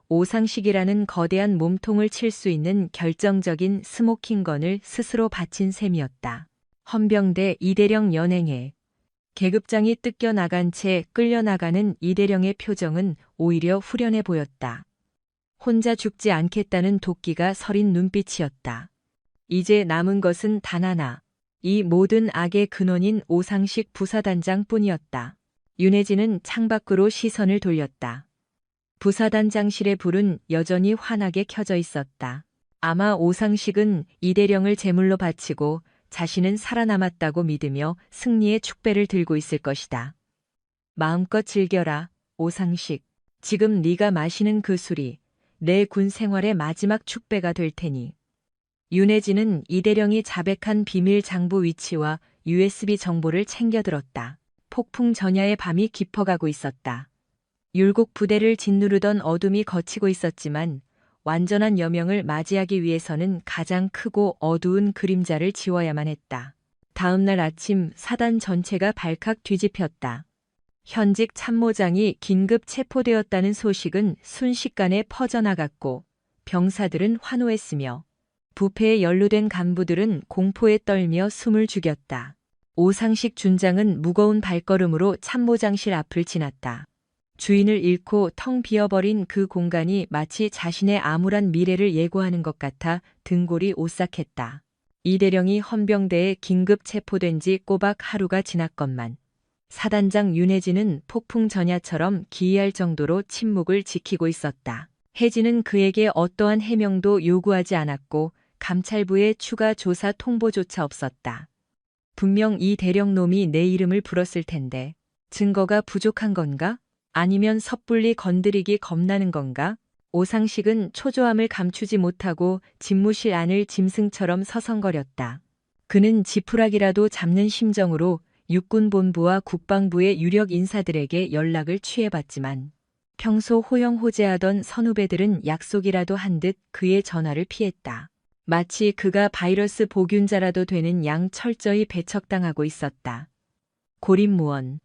오상식이라는 거대한 몸통을 칠 수 있는 결정적인 스모킹건을 스스로 바친 셈이었다. 헌병대 이대령 연행해. 계급장이 뜯겨나간 채 끌려나가는 이대령의 표정은 오히려 후련해 보였다. 혼자 죽지 않겠다는 도끼가 서린 눈빛이었다. 이제 남은 것은 단 하나. 이 모든 악의 근원인 오상식 부사단장 뿐이었다. 윤혜진은 창밖으로 시선을 돌렸다. 부사단장실의 불은 여전히 환하게 켜져 있었다. 아마 오상식은 이대령을 제물로 바치고 자신은 살아남았다고 믿으며 승리의 축배를 들고 있을 것이다. 마음껏 즐겨라, 오상식. 지금 네가 마시는 그 술이 내 군 생활의 마지막 축배가 될 테니. 윤혜진은 이대령이 자백한 비밀 장부 위치와 USB 정보를 챙겨들었다. 폭풍 전야의 밤이 깊어가고 있었다. 율곡 부대를 짓누르던 어둠이 걷히고 있었지만 완전한 여명을 맞이하기 위해서는 가장 크고 어두운 그림자를 지워야만 했다. 다음 날 아침 사단 전체가 발칵 뒤집혔다. 현직 참모장이 긴급 체포되었다는 소식은 순식간에 퍼져나갔고 병사들은 환호했으며 부패에 연루된 간부들은 공포에 떨며 숨을 죽였다. 오상식 준장은 무거운 발걸음으로 참모장실 앞을 지났다. 주인을 잃고 텅 비어버린 그 공간이 마치 자신의 암울한 미래를 예고하는 것 같아 등골이 오싹했다. 이대령이 헌병대에 긴급 체포된 지 꼬박 하루가 지났건만 사단장 윤혜진은 폭풍 전야처럼 기이할 정도로 침묵을 지키고 있었다. 혜진은 그에게 어떠한 해명도 요구하지 않았고 감찰부의 추가 조사 통보조차 없었다. 분명 이 대령놈이 내 이름을 불었을 텐데 증거가 부족한 건가? 아니면 섣불리 건드리기 겁나는 건가? 오상식은 초조함을 감추지 못하고 집무실 안을 짐승처럼 서성거렸다. 그는 지푸라기라도 잡는 심정으로 육군본부와 국방부의 유력 인사들에게 연락을 취해봤지만 평소 호영호재하던 선후배들은 약속이라도 한 듯 그의 전화를 피했다. 마치 그가 바이러스 보균자라도 되는 양 철저히 배척당하고 있었다. 고립무원.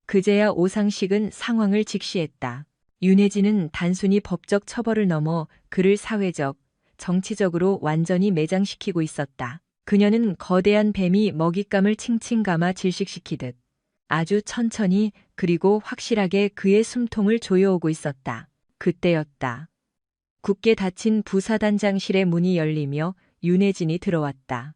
그제야 오상식은 상황을 직시했다. 윤혜진은 단순히 법적 처벌을 넘어 그를 사회적, 정치적으로 완전히 매장시키고 있었다. 그녀는 거대한 뱀이 먹잇감을 칭칭 감아 질식시키듯 아주 천천히 그리고 확실하게 그의 숨통을 조여오고 있었다. 그때였다. 굳게 닫힌 부사단장실의 문이 열리며 윤혜진이 들어왔다.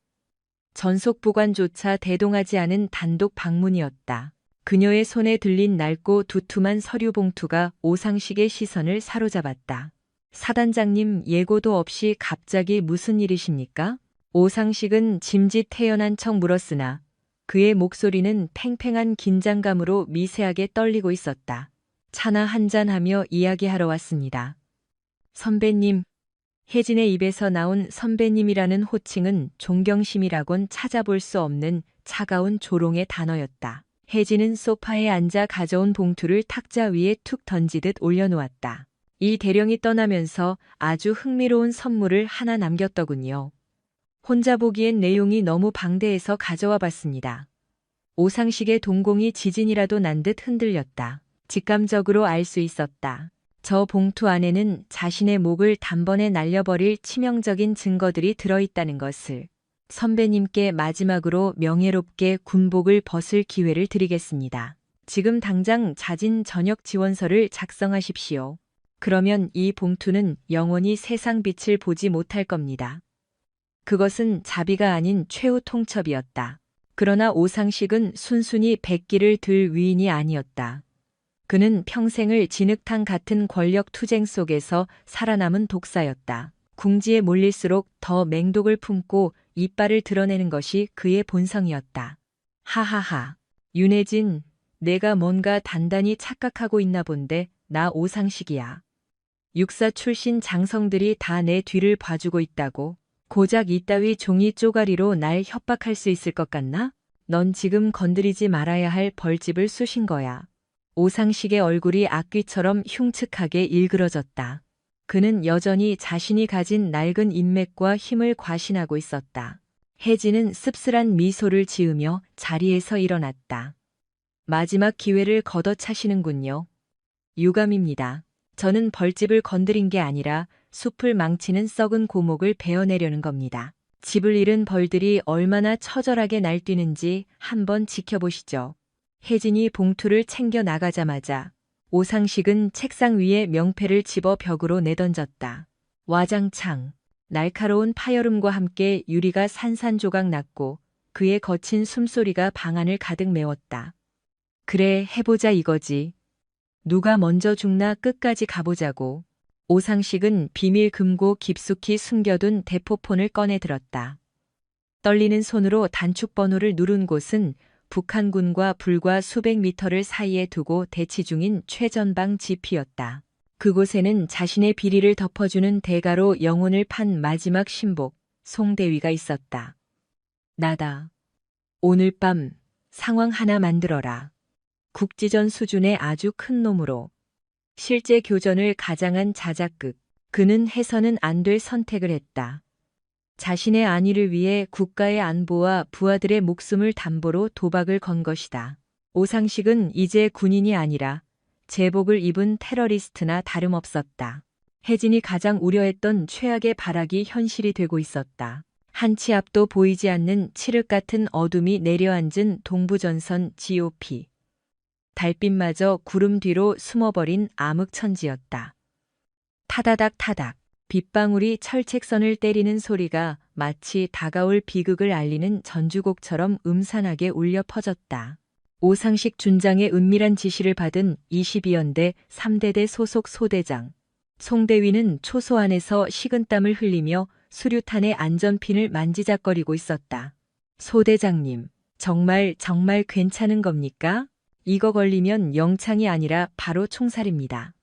전속보관조차 대동하지 않은 단독 방문이었다. 그녀의 손에 들린 낡고 두툼한 서류 봉투가 오상식의 시선을 사로잡았다. 사단장님, 예고도 없이 갑자기 무슨 일이십니까? 오상식은 짐짓태연한 척 물었으나 그의 목소리는 팽팽한 긴장감으로 미세하게 떨리고 있었다. 차나 한잔하며 이야기하러 왔습니다. 선배님. 혜진의 입에서 나온 선배님이라는 호칭은 존경심이라곤 찾아볼 수 없는 차가운 조롱의 단어였다. 혜진은 소파에 앉아 가져온 봉투를 탁자 위에 툭 던지듯 올려놓았다. 이 대령이 떠나면서 아주 흥미로운 선물을 하나 남겼더군요. 혼자 보기엔 내용이 너무 방대해서 가져와 봤습니다. 오상식의 동공이 지진이라도 난 듯 흔들렸다. 직감적으로 알 수 있었다. 저 봉투 안에는 자신의 목을 단번에 날려버릴 치명적인 증거들이 들어있다는 것을. 선배님께 마지막으로 명예롭게 군복을 벗을 기회를 드리겠습니다. 지금 당장 자진 전역 지원서를 작성하십시오. 그러면 이 봉투는 영원히 세상 빛을 보지 못할 겁니다. 그것은 자비가 아닌 최후 통첩이었다. 그러나 오상식은 순순히 백기를 들 위인이 아니었다. 그는 평생을 진흙탕 같은 권력 투쟁 속에서 살아남은 독사였다. 궁지에 몰릴수록 더 맹독을 품고 이빨을 드러내는 것이 그의 본성이었다. 하하하. 윤혜진, 내가 뭔가 단단히 착각하고 있나 본데 나 오상식이야. 육사 출신 장성들이 다 내 뒤를 봐주고 있다고. 고작 이따위 종이 쪼가리로 날 협박할 수 있을 것 같나? 넌 지금 건드리지 말아야 할 벌집을 쑤신 거야. 오상식의 얼굴이 악귀처럼 흉측하게 일그러졌다. 그는 여전히 자신이 가진 낡은 인맥과 힘을 과신하고 있었다. 혜진은 씁쓸한 미소를 지으며 자리에서 일어났다. 마지막 기회를 걷어차시는군요. 유감입니다. 저는 벌집을 건드린 게 아니라 숲을 망치는 썩은 고목을 베어내려는 겁니다. 집을 잃은 벌들이 얼마나 처절하게 날뛰는지 한번 지켜보시죠. 혜진이 봉투를 챙겨 나가자마자 오상식은 책상 위에 명패를 집어 벽으로 내던졌다. 와장창. 날카로운 파열음과 함께 유리가 산산조각 났고 그의 거친 숨소리가 방 안을 가득 메웠다. 그래, 해보자 이거지. 누가 먼저 죽나 끝까지 가보자고. 오상식은 비밀 금고 깊숙이 숨겨둔 대포폰을 꺼내 들었다. 떨리는 손으로 단축 번호를 누른 곳은 북한군과 불과 수백 미터를 사이에 두고 대치 중인 최전방 지피였다. 그곳에는 자신의 비리를 덮어주는 대가로 영혼을 판 마지막 신복, 송대위가 있었다. 나다. 오늘 밤 상황 하나 만들어라. 국지전 수준의 아주 큰 놈으로. 실제 교전을 가장한 자작극. 그는 해서는 안 될 선택을 했다. 자신의 안위를 위해 국가의 안보와 부하들의 목숨을 담보로 도박을 건 것이다. 오상식은 이제 군인이 아니라 제복을 입은 테러리스트나 다름없었다. 혜진이 가장 우려했던 최악의 발악이 현실이 되고 있었다. 한 치 앞도 보이지 않는 칠흑 같은 어둠이 내려앉은 동부전선 GOP. 달빛마저 구름 뒤로 숨어버린 암흑천지였다. 타다닥 타닥. 빗방울이 철책선을 때리는 소리가 마치 다가올 비극을 알리는 전주곡처럼 음산하게 울려 퍼졌다. 오상식 준장의 은밀한 지시를 받은 22연대 3대대 소속 소대장. 송대위는 초소 안에서 식은땀을 흘리며 수류탄의 안전핀을 만지작거리고 있었다. 소대장님, 정말 괜찮은 겁니까? 이거 걸리면 영창이 아니라 바로 총살입니다.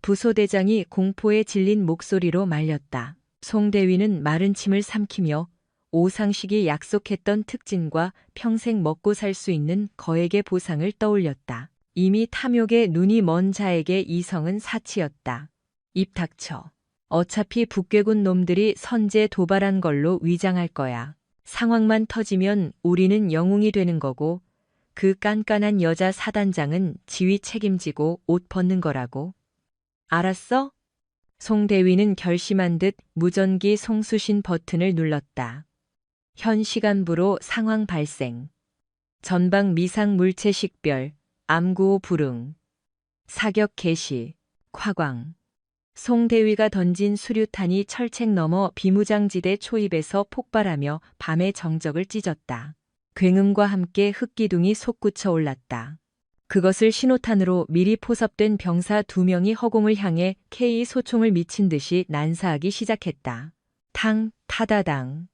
부소대장이 공포에 질린 목소리로 말렸다. 송대위는 마른 침을 삼키며 오상식이 약속했던 특진과 평생 먹고 살 수 있는 거액의 보상을 떠올렸다. 이미 탐욕에 눈이 먼 자에게 이성은 사치였다. 입 닥쳐. 어차피 북괴군 놈들이 선제 도발한 걸로 위장할 거야. 상황만 터지면 우리는 영웅이 되는 거고 그 깐깐한 여자 사단장은 지휘 책임지고 옷 벗는 거라고. 알았어? 송대위는 결심한 듯 무전기 송수신 버튼을 눌렀다. 현 시간부로 상황 발생. 전방 미상 물체 식별, 암구호 불응. 사격 개시, 콰광. 송대위가 던진 수류탄이 철책 넘어 비무장지대 초입에서 폭발하며 밤의 정적을 찢었다. 굉음과 함께 흙기둥이 솟구쳐 올랐다. 그것을 신호탄으로 미리 포섭된 병사 2명이 허공을 향해 K 소총을 미친 듯이 난사하기 시작했다. 탕, 타다당.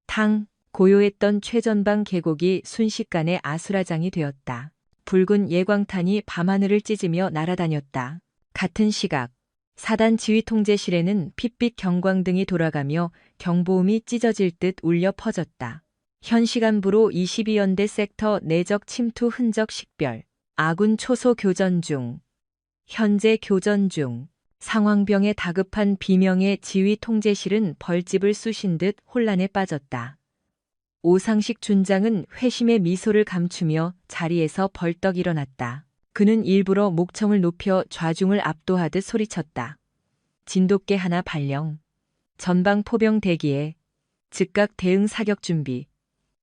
탕, 고요했던 최전방 계곡이 순식간에 아수라장이 되었다. 붉은 예광탄이 밤하늘을 찢으며 날아다녔다. 같은 시각, 사단 지휘통제실에는 핏빛 경광등이 돌아가며 경보음이 찢어질 듯 울려 퍼졌다. 현 시간부로 22연대 섹터 내적 침투 흔적 식별. 아군 초소 교전 중. 현재 교전 중. 상황병에 다급한 비명의 지휘통제실은 벌집을 쑤신 듯 혼란에 빠졌다. 오상식 준장은 회심의 미소를 감추며 자리에서 벌떡 일어났다. 그는 일부러 목청을 높여 좌중을 압도하듯 소리쳤다. 진돗개 하나 발령. 전방 포병 대기에 즉각 대응 사격 준비.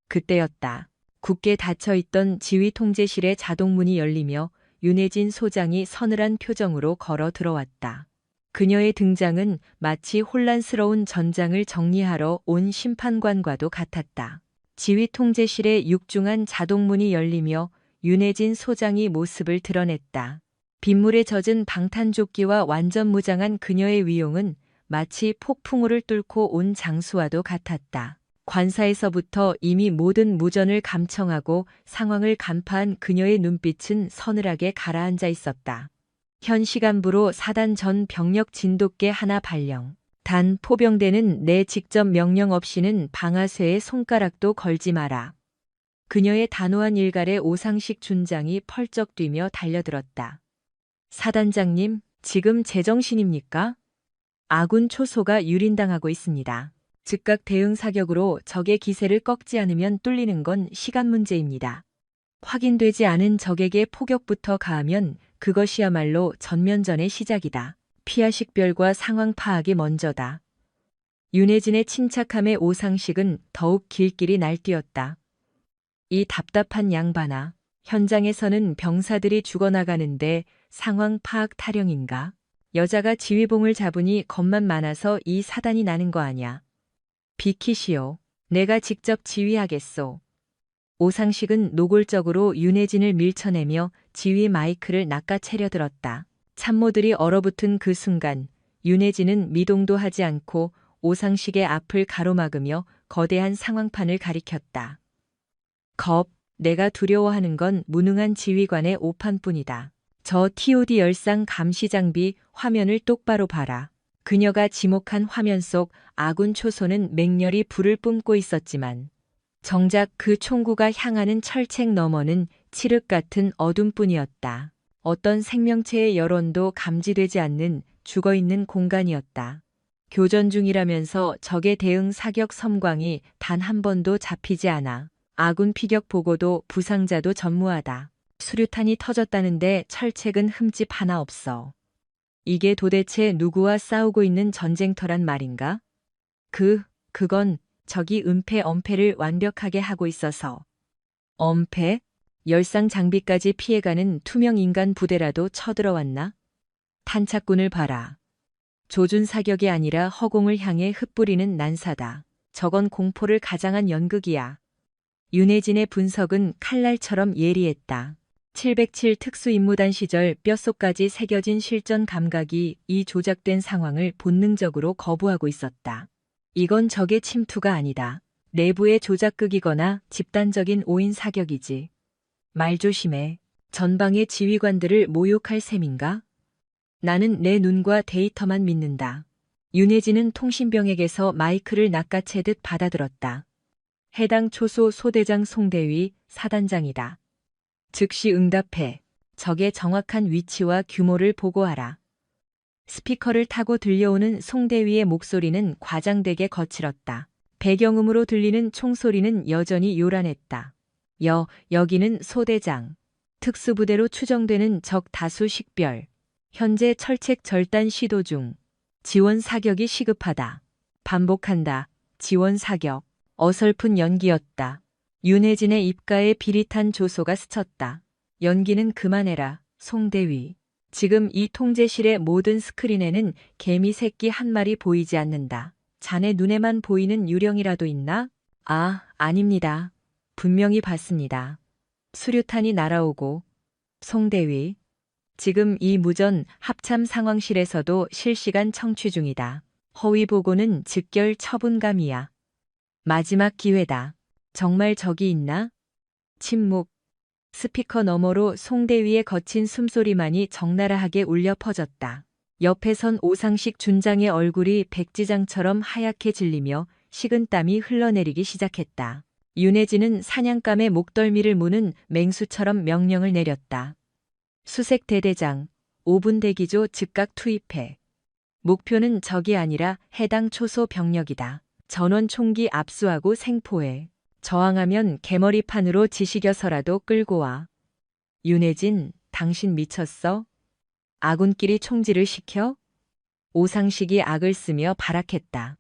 그때였다. 굳게 닫혀있던 지휘통제실의 자동문이 열리며 윤혜진 소장이 서늘한 표정으로 걸어 들어왔다. 그녀의 등장은 마치 혼란스러운 전장을 정리하러 온 심판관과도 같았다. 지휘통제실의 육중한 자동문이 열리며 윤혜진 소장이 모습을 드러냈다. 빗물에 젖은 방탄조끼와 완전 무장한 그녀의 위용은 마치 폭풍우를 뚫고 온 장수와도 같았다. 관사에서부터 이미 모든 무전을 감청하고 상황을 간파한 그녀의 눈빛은 서늘하게 가라앉아 있었다. 현 시간부로 사단 전 병력 진돗개 하나 발령. 단 포병대는 내 직접 명령 없이는 방아쇠에 손가락도 걸지 마라. 그녀의 단호한 일갈에 오상식 준장이 펄쩍 뛰며 달려들었다. 사단장님, 지금 제정신입니까? 아군 초소가 유린당하고 있습니다. 즉각 대응 사격으로 적의 기세를 꺾지 않으면 뚫리는 건 시간 문제입니다. 확인되지 않은 적에게 포격부터 가하면 그것이야말로 전면전의 시작이다. 피하 식별과 상황 파악이 먼저다. 윤혜진의 침착함에 오상식은 더욱 길길이 날뛰었다. 이 답답한 양반아, 현장에서는 병사들이 죽어나가는데 상황 파악 타령인가? 여자가 지휘봉을 잡으니 겁만 많아서 이 사단이 나는 거 아냐? 비키시오. 내가 직접 지휘하겠소. 오상식은 노골적으로 윤혜진을 밀쳐내며 지휘 마이크를 낚아채려 들었다. 참모들이 얼어붙은 그 순간 윤혜진은 미동도 하지 않고 오상식의 앞을 가로막으며 거대한 상황판을 가리켰다. 겁, 내가 두려워하는 건 무능한 지휘관의 오판뿐이다. 저 TOD 열상 감시 장비 화면을 똑바로 봐라. 그녀가 지목한 화면 속 아군 초소는 맹렬히 불을 뿜고 있었지만 정작 그 총구가 향하는 철책 너머는 칠흑 같은 어둠뿐이었다. 어떤 생명체의 여론도 감지되지 않는 죽어있는 공간이었다. 교전 중이라면서 적의 대응 사격 섬광이 단 한 번도 잡히지 않아. 아군 피격 보고도 부상자도 전무하다. 수류탄이 터졌다는데 철책은 흠집 하나 없어. 이게 도대체 누구와 싸우고 있는 전쟁터란 말인가? 그건 적이 은폐 엄폐를 완벽하게 하고 있어서. 엄폐? 열상 장비까지 피해가는 투명 인간 부대라도 쳐들어왔나? 탄착군을 봐라. 조준 사격이 아니라 허공을 향해 흩뿌리는 난사다. 저건 공포를 가장한 연극이야. 윤혜진의 분석은 칼날처럼 예리했다. 707 특수임무단 시절 뼛속까지 새겨진 실전 감각이 이 조작된 상황을 본능적으로 거부하고 있었다. 이건 적의 침투가 아니다. 내부의 조작극이거나 집단적인 오인 사격이지. 말 조심해. 전방의 지휘관들을 모욕할 셈인가? 나는 내 눈과 데이터만 믿는다. 윤혜진은 통신병에게서 마이크를 낚아채듯 받아들었다. 해당 초소 소대장 송대위 사단장이다. 즉시 응답해. 적의 정확한 위치와 규모를 보고하라. 스피커를 타고 들려오는 송대위의 목소리는 과장되게 거칠었다. 배경음으로 들리는 총소리는 여전히 요란했다. 여기는 소대장. 특수부대로 추정되는 적 다수 식별. 현재 철책 절단 시도 중. 지원 사격이 시급하다. 반복한다. 지원 사격. 어설픈 연기였다. 윤혜진의 입가에 비릿한 조소가 스쳤다. 연기는 그만해라, 송대위. 지금 이 통제실의 모든 스크린에는 개미 새끼 한 마리 보이지 않는다. 자네 눈에만 보이는 유령이라도 있나? 아닙니다. 분명히 봤습니다. 수류탄이 날아오고. 송대위. 지금 이 무전 합참 상황실에서도 실시간 청취 중이다. 허위 보고는 즉결 처분감이야. 마지막 기회다. 정말 적이 있나? 침묵. 스피커 너머로 송대위의 거친 숨소리만이 적나라하게 울려 퍼졌다. 옆에 선 오상식 준장의 얼굴이 백지장처럼 하얗게 질리며 식은땀이 흘러내리기 시작했다. 윤혜진은 사냥감의 목덜미를 무는 맹수처럼 명령을 내렸다. 수색 대대장, 5분 대기조 즉각 투입해. 목표는 적이 아니라 해당 초소 병력이다. 전원 총기 압수하고 생포해. 저항하면 개머리판으로 지시겨서라도 끌고 와. 윤혜진, 당신 미쳤어? 아군끼리 총질을 시켜? 오상식이 악을 쓰며 발악했다.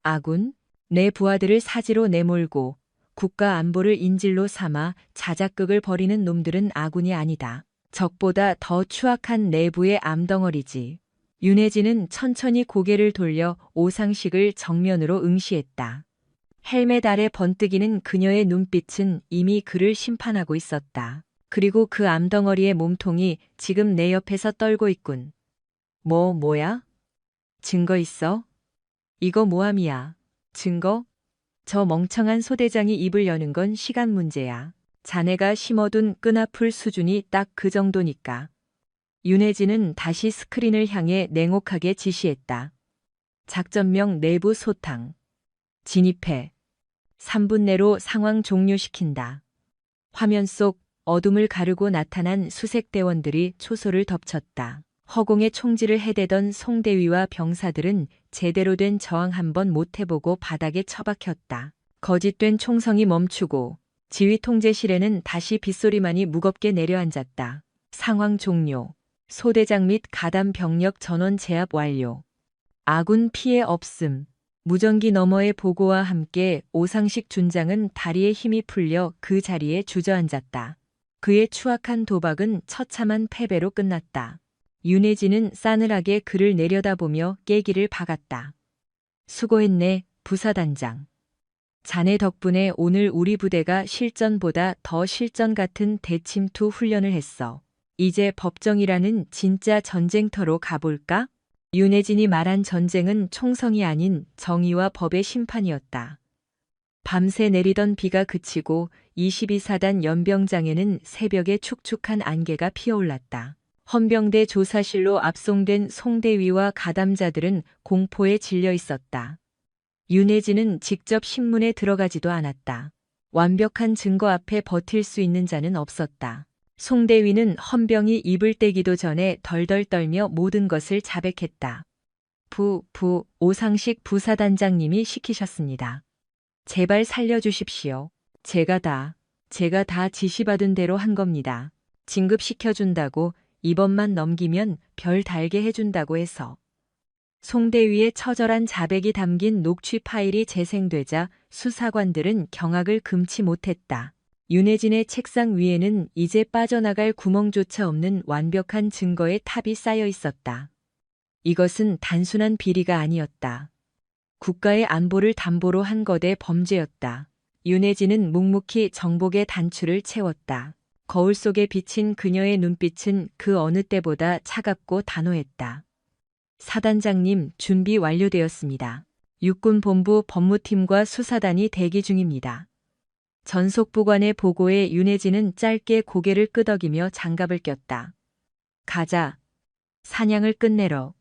아군? 내 부하들을 사지로 내몰고 국가 안보를 인질로 삼아 자작극을 벌이는 놈들은 아군이 아니다. 적보다 더 추악한 내부의 암덩어리지. 윤혜진은 천천히 고개를 돌려 오상식을 정면으로 응시했다. 헬멧 아래 번뜩이는 그녀의 눈빛은 이미 그를 심판하고 있었다. 그리고 그 암덩어리의 몸통이 지금 내 옆에서 떨고 있군. 뭐야? 증거 있어? 이거 모함이야. 증거? 저 멍청한 소대장이 입을 여는 건 시간 문제야. 자네가 심어둔 끈아풀 수준이 딱 그 정도니까. 윤혜진은 다시 스크린을 향해 냉혹하게 지시했다. 작전명 내부 소탕. 진입해. 3분 내로 상황 종료시킨다. 화면 속 어둠을 가르고 나타난 수색대원들이 초소를 덮쳤다. 허공에 총질을 해대던 송대위와 병사들은 제대로 된 저항 한번 못 해보고 바닥에 처박혔다. 거짓된 총성이 멈추고 지휘 통제실에는 다시 빗소리만이 무겁게 내려앉았다. 상황 종료. 소대장 및 가담 병력 전원 제압 완료. 아군 피해 없음. 무전기 너머의 보고와 함께 오상식 준장은 다리에 힘이 풀려 그 자리에 주저앉았다. 그의 추악한 도박은 처참한 패배로 끝났다. 윤혜진은 싸늘하게 그를 내려다보며 깨기를 박았다. 수고했네, 부사단장. 자네 덕분에 오늘 우리 부대가 실전보다 더 실전 같은 대침투 훈련을 했어. 이제 법정이라는 진짜 전쟁터로 가볼까? 윤혜진이 말한 전쟁은 총성이 아닌 정의와 법의 심판이었다. 밤새 내리던 비가 그치고 22사단 연병장에는 새벽에 축축한 안개가 피어올랐다. 헌병대 조사실로 압송된 송대위와 가담자들은 공포에 질려 있었다. 윤혜진은 직접 신문에 들어가지도 않았다. 완벽한 증거 앞에 버틸 수 있는 자는 없었다. 송대위는 헌병이 입을 떼기도 전에 덜덜 떨며 모든 것을 자백했다. 오상식 부사단장님이 시키셨습니다. 제발 살려주십시오. 제가 다 지시받은 대로 한 겁니다. 진급시켜준다고 이번만 넘기면 별 달게 해준다고 해서. 송대위의 처절한 자백이 담긴 녹취 파일이 재생되자 수사관들은 경악을 금치 못했다. 윤혜진의 책상 위에는 이제 빠져나갈 구멍조차 없는 완벽한 증거의 탑이 쌓여 있었다. 이것은 단순한 비리가 아니었다. 국가의 안보를 담보로 한 거대 범죄였다. 윤혜진은 묵묵히 정복의 단추를 채웠다. 거울 속에 비친 그녀의 눈빛은 그 어느 때보다 차갑고 단호했다. 사단장님, 준비 완료되었습니다. 육군본부 법무팀과 수사단이 대기 중입니다. 전속부관의 보고에 윤혜진은 짧게 고개를 끄덕이며 장갑을 꼈다. 가자. 사냥을 끝내러.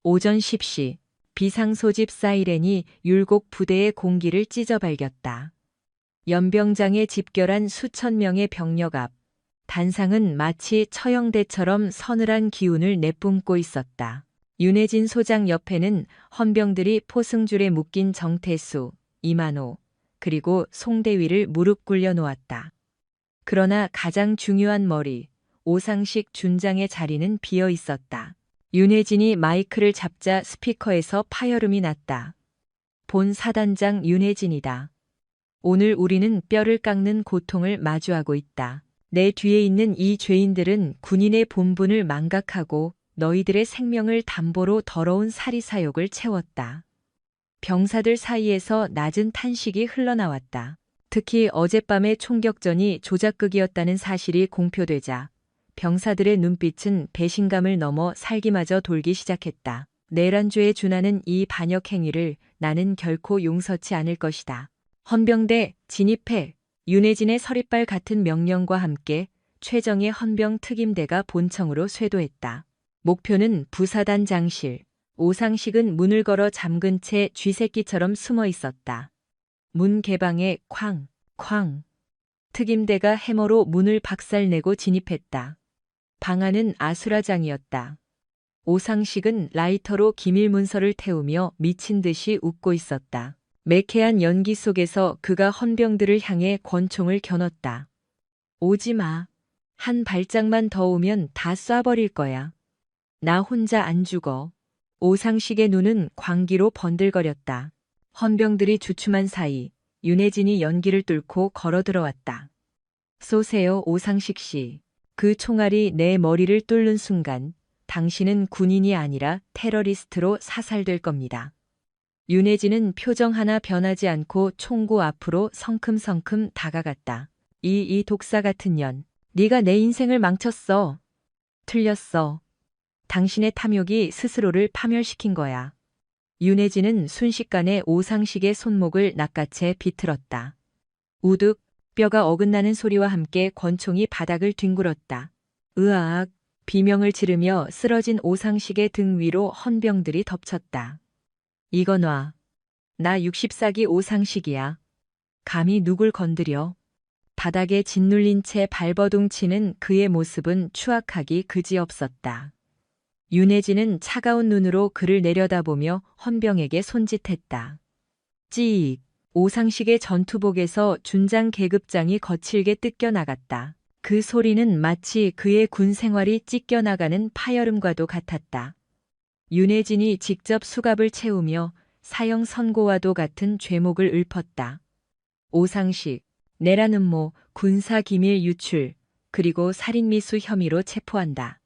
오전 10시 비상소집 사이렌이 율곡 부대의 공기를 찢어발겼다. 연병장에 집결한 수천 명의 병력 앞, 단상은 마치 처형대처럼 서늘한 기운을 내뿜고 있었다. 윤혜진 소장 옆에는 헌병들이 포승줄에 묶인 정태수, 이만호, 그리고 송대위를 무릎 꿇려 놓았다. 그러나 가장 중요한 머리, 오상식 준장의 자리는 비어 있었다. 윤혜진이 마이크를 잡자 스피커에서 파열음이 났다. 본 사단장 윤혜진이다. 오늘 우리는 뼈를 깎는 고통을 마주하고 있다. 내 뒤에 있는 이 죄인들은 군인의 본분을 망각하고 너희들의 생명을 담보로 더러운 사리사욕을 채웠다. 병사들 사이에서 낮은 탄식이 흘러나왔다. 특히 어젯밤의 총격전이 조작극이었다는 사실이 공표되자 병사들의 눈빛은 배신감을 넘어 살기마저 돌기 시작했다. 내란죄에 준하는 이 반역 행위를 나는 결코 용서치 않을 것이다. 헌병대 진입해. 윤혜진의 서리빨 같은 명령과 함께 최정예 헌병 특임대가 본청으로 쇄도했다. 목표는 부사단 장실. 오상식은 문을 걸어 잠근 채 쥐새끼처럼 숨어 있었다. 문 개방에 쾅, 쾅. 특임대가 해머로 문을 박살내고 진입했다. 방 안은 아수라장이었다. 오상식은 라이터로 기밀 문서를 태우며 미친 듯이 웃고 있었다. 매캐한 연기 속에서 그가 헌병들을 향해 권총을 겨눴다. 오지 마. 한 발짝만 더 오면 다 쏴버릴 거야. 나 혼자 안 죽어. 오상식의 눈은 광기로 번들거렸다. 헌병들이 주춤한 사이 윤혜진이 연기를 뚫고 걸어 들어왔다. 쏘세요, 오상식 씨. 그 총알이 내 머리를 뚫는 순간 당신은 군인이 아니라 테러리스트로 사살될 겁니다. 윤혜진은 표정 하나 변하지 않고 총구 앞으로 성큼성큼 다가갔다. 이 독사 같은 년. 네가 내 인생을 망쳤어. 틀렸어. 당신의 탐욕이 스스로를 파멸시킨 거야. 윤혜진은 순식간에 오상식의 손목을 낚아채 비틀었다. 우득, 뼈가 어긋나는 소리와 함께 권총이 바닥을 뒹굴었다. 으악, 비명을 지르며 쓰러진 오상식의 등 위로 헌병들이 덮쳤다. 이거 놔. 나 64기 오상식이야. 감히 누굴 건드려. 바닥에 짓눌린 채 발버둥 치는 그의 모습은 추악하기 그지없었다. 윤혜진은 차가운 눈으로 그를 내려다보며 헌병에게 손짓했다. 찌익. 오상식의 전투복에서 준장 계급장이 거칠게 뜯겨나갔다. 그 소리는 마치 그의 군 생활이 찢겨나가는 파열음과도 같았다. 윤혜진이 직접 수갑을 채우며 사형 선고와도 같은 죄목을 읊었다. 오상식, 내란 음모, 군사기밀 유출, 그리고 살인미수 혐의로 체포한다.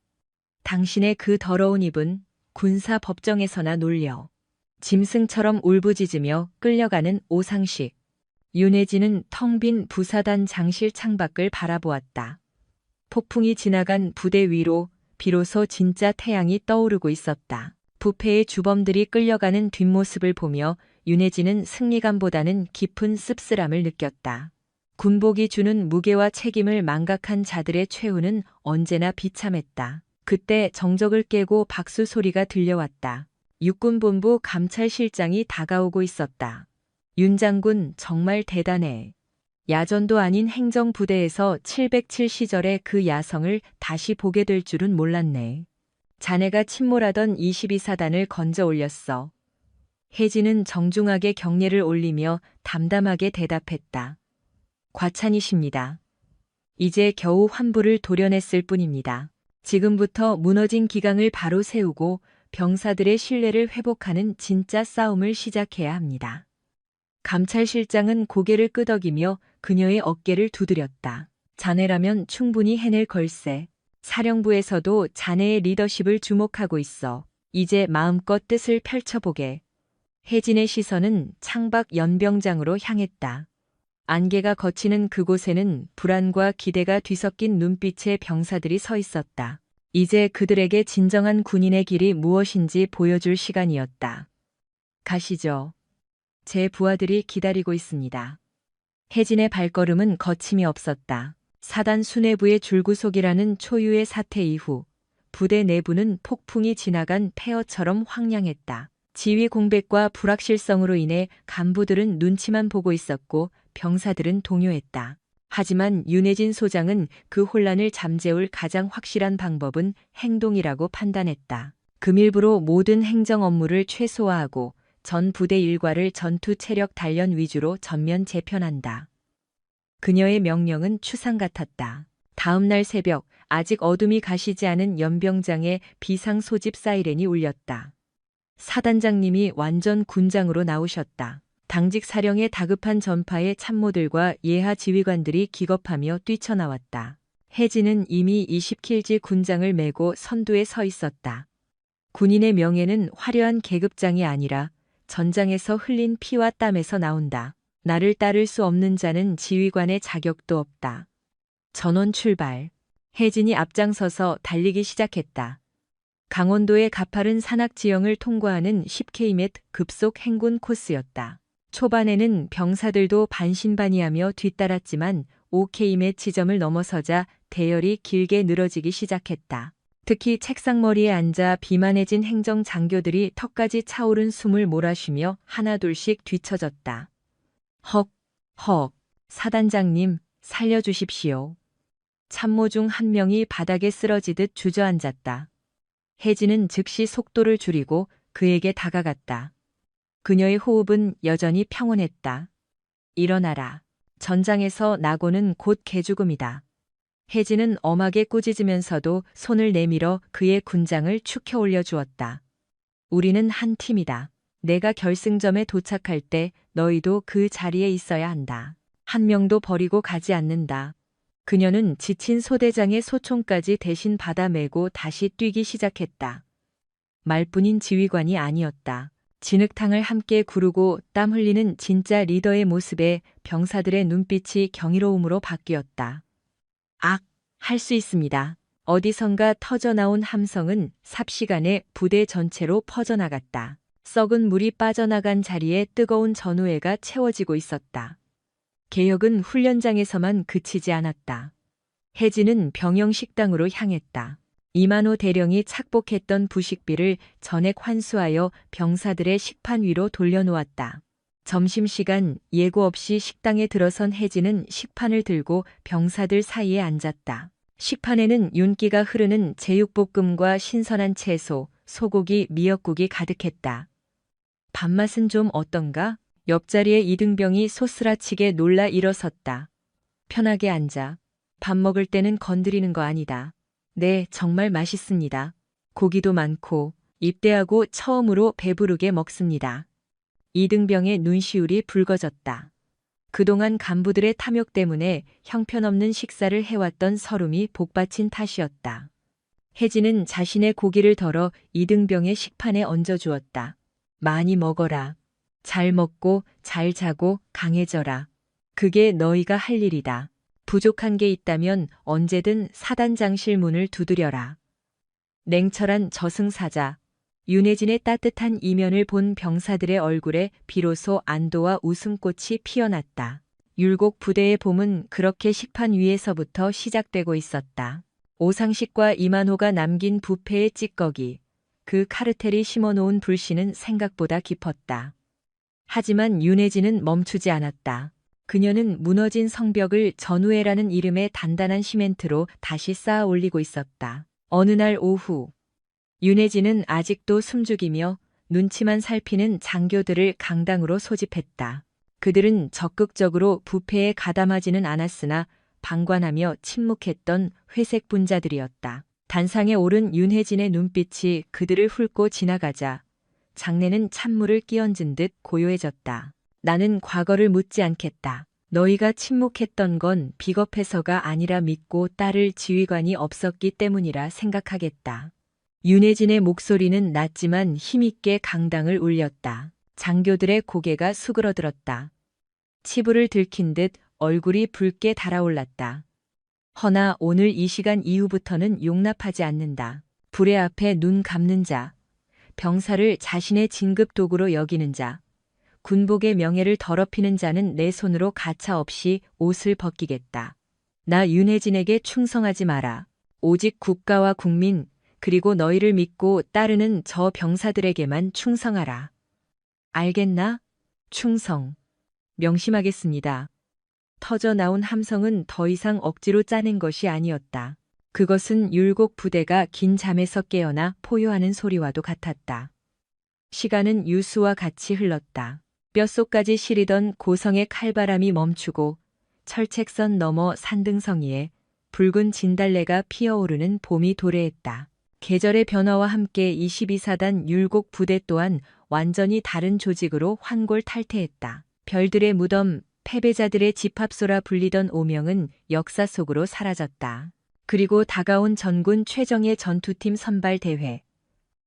당신의 그 더러운 입은 군사법정에서나 놀려. 짐승처럼 울부짖으며 끌려가는 오상식. 윤혜진은 텅 빈 부사단 장실 창밖을 바라보았다. 폭풍이 지나간 부대 위로 비로소 진짜 태양이 떠오르고 있었다. 부패의 주범들이 끌려가는 뒷모습을 보며 윤혜진은 승리감보다는 깊은 씁쓸함을 느꼈다. 군복이 주는 무게와 책임을 망각한 자들의 최후는 언제나 비참했다. 그때 정적을 깨고 박수 소리가 들려왔다. 육군본부 감찰실장이 다가오고 있었다. 윤 장군 정말 대단해. 야전도 아닌 행정부대에서 707시절의 그 야성을 다시 보게 될 줄은 몰랐네. 자네가 침몰하던 22사단을 건져 올렸어. 혜진은 정중하게 경례를 올리며 담담하게 대답했다. 과찬이십니다. 이제 겨우 환부를 도려냈을 뿐입니다. 지금부터 무너진 기강을 바로 세우고 병사들의 신뢰를 회복하는 진짜 싸움을 시작해야 합니다. 감찰실장은 고개를 끄덕이며 그녀의 어깨를 두드렸다. 자네라면 충분히 해낼 걸세. 사령부에서도 자네의 리더십을 주목하고 있어. 이제 마음껏 뜻을 펼쳐보게. 혜진의 시선은 창밖 연병장으로 향했다. 안개가 걷히는 그곳에는 불안과 기대가 뒤섞인 눈빛의 병사들이 서 있었다. 이제 그들에게 진정한 군인의 길이 무엇인지 보여줄 시간이었다. 가시죠. 제 부하들이 기다리고 있습니다. 혜진의 발걸음은 거침이 없었다. 사단 수뇌부의 줄구속이라는 초유의 사태 이후 부대 내부는 폭풍이 지나간 폐허처럼 황량했다. 지휘 공백과 불확실성으로 인해 간부들은 눈치만 보고 있었고 병사들은 동요했다. 하지만 윤혜진 소장은 그 혼란을 잠재울 가장 확실한 방법은 행동이라고 판단했다. 금일부로 모든 행정 업무를 최소화하고 전 부대 일과를 전투 체력 단련 위주로 전면 재편한다. 그녀의 명령은 추상 같았다. 다음 날 새벽, 아직 어둠이 가시지 않은 연병장에 비상 소집 사이렌이 울렸다. 사단장님이 완전 군장으로 나오셨다. 당직 사령의 다급한 전파에 참모들과 예하 지휘관들이 기겁하며 뛰쳐나왔다. 혜진은 이미 20킬지 군장을 메고 선두에 서 있었다. 군인의 명예는 화려한 계급장이 아니라 전장에서 흘린 피와 땀에서 나온다. 나를 따를 수 없는 자는 지휘관의 자격도 없다. 전원 출발. 혜진이 앞장서서 달리기 시작했다. 강원도의 가파른 산악 지형을 통과하는 10km 급속 행군 코스였다. 초반에는 병사들도 반신반의하며 뒤따랐지만 5km 지점을 넘어서자 대열이 길게 늘어지기 시작했다. 특히 책상머리에 앉아 비만해진 행정 장교들이 턱까지 차오른 숨을 몰아쉬며 하나둘씩 뒤처졌다. 헉, 사단장님, 살려주십시오. 참모 중 한 명이 바닥에 쓰러지듯 주저앉았다. 혜진은 즉시 속도를 줄이고 그에게 다가갔다. 그녀의 호흡은 여전히 평온했다. 일어나라. 전장에서 낙오는 곧 개죽음이다. 혜진은 엄하게 꾸짖으면서도 손을 내밀어 그의 군장을 축혀 올려주었다. 우리는 한 팀이다. 내가 결승점에 도착할 때 너희도 그 자리에 있어야 한다. 한 명도 버리고 가지 않는다. 그녀는 지친 소대장의 소총까지 대신 받아매고 다시 뛰기 시작했다. 말뿐인 지휘관이 아니었다. 진흙탕을 함께 구르고 땀 흘리는 진짜 리더의 모습에 병사들의 눈빛이 경이로움으로 바뀌었다. 할 수 있습니다. 어디선가 터져나온 함성은 삽시간에 부대 전체로 퍼져나갔다. 썩은 물이 빠져나간 자리에 뜨거운 전우회가 채워지고 있었다. 개혁은 훈련장에서만 그치지 않았다. 혜진은 병영 식당으로 향했다. 이만호 대령이 착복했던 부식비를 전액 환수하여 병사들의 식판 위로 돌려놓았다. 점심시간 예고 없이 식당에 들어선 혜진은 식판을 들고 병사들 사이에 앉았다. 식판에는 윤기가 흐르는 제육볶음과 신선한 채소, 소고기, 미역국이 가득했다. 밥맛은 좀 어떤가? 옆자리에 이등병이 소스라치게 놀라 일어섰다. 편하게 앉아. 밥 먹을 때는 건드리는 거 아니다. 네, 정말 맛있습니다. 고기도 많고 입대하고 처음으로 배부르게 먹습니다. 이등병의 눈시울이 붉어졌다. 그동안 간부들의 탐욕 때문에 형편없는 식사를 해왔던 서름이 복받친 탓이었다. 혜진은 자신의 고기를 덜어 이등병의 식판에 얹어주었다. 많이 먹어라. 잘 먹고 잘 자고 강해져라. 그게 너희가 할 일이다. 부족한 게 있다면 언제든 사단장실 문을 두드려라. 냉철한 저승사자. 윤혜진의 따뜻한 이면을 본 병사들의 얼굴에 비로소 안도와 웃음꽃이 피어났다. 율곡 부대의 봄은 그렇게 식판 위에서부터 시작되고 있었다. 오상식과 이만호가 남긴 부패의 찌꺼기, 그 카르텔이 심어놓은 불씨는 생각보다 깊었다. 하지만 윤혜진은 멈추지 않았다. 그녀는 무너진 성벽을 전우회라는 이름의 단단한 시멘트로 다시 쌓아 올리고 있었다. 어느 날 오후, 윤혜진은 아직도 숨죽이며 눈치만 살피는 장교들을 강당으로 소집했다. 그들은 적극적으로 부패에 가담하지는 않았으나 방관하며 침묵했던 회색 분자들이었다. 단상에 오른 윤혜진의 눈빛이 그들을 훑고 지나가자 장내는 찬물을 끼얹은 듯 고요해졌다. 나는 과거를 묻지 않겠다. 너희가 침묵했던 건 비겁해서가 아니라 믿고 따를 지휘관이 없었기 때문이라 생각하겠다. 윤혜진의 목소리는 낮지만 힘있게 강당을 울렸다. 장교들의 고개가 수그러들었다. 치부를 들킨 듯 얼굴이 붉게 달아올랐다. 허나 오늘 이 시간 이후부터는 용납하지 않는다. 불의 앞에 눈 감는 자, 병사를 자신의 진급 도구로 여기는 자, 군복의 명예를 더럽히는 자는 내 손으로 가차없이 옷을 벗기겠다. 나 윤혜진에게 충성하지 마라. 오직 국가와 국민, 그리고 너희를 믿고 따르는 저 병사들에게만 충성하라. 알겠나? 충성. 명심하겠습니다. 터져 나온 함성은 더 이상 억지로 짜낸 것이 아니었다. 그것은 율곡 부대가 긴 잠에서 깨어나 포효하는 소리와도 같았다. 시간은 유수와 같이 흘렀다. 뼛속까지 시리던 고성의 칼바람이 멈추고 철책선 너머 산등성이에 붉은 진달래가 피어오르는 봄이 도래했다. 계절의 변화와 함께 22사단 율곡 부대 또한 완전히 다른 조직으로 환골탈태했다. 별들의 무덤, 패배자들의 집합소라 불리던 오명은 역사 속으로 사라졌다. 그리고 다가온 전군 최정예 전투팀 선발 대회.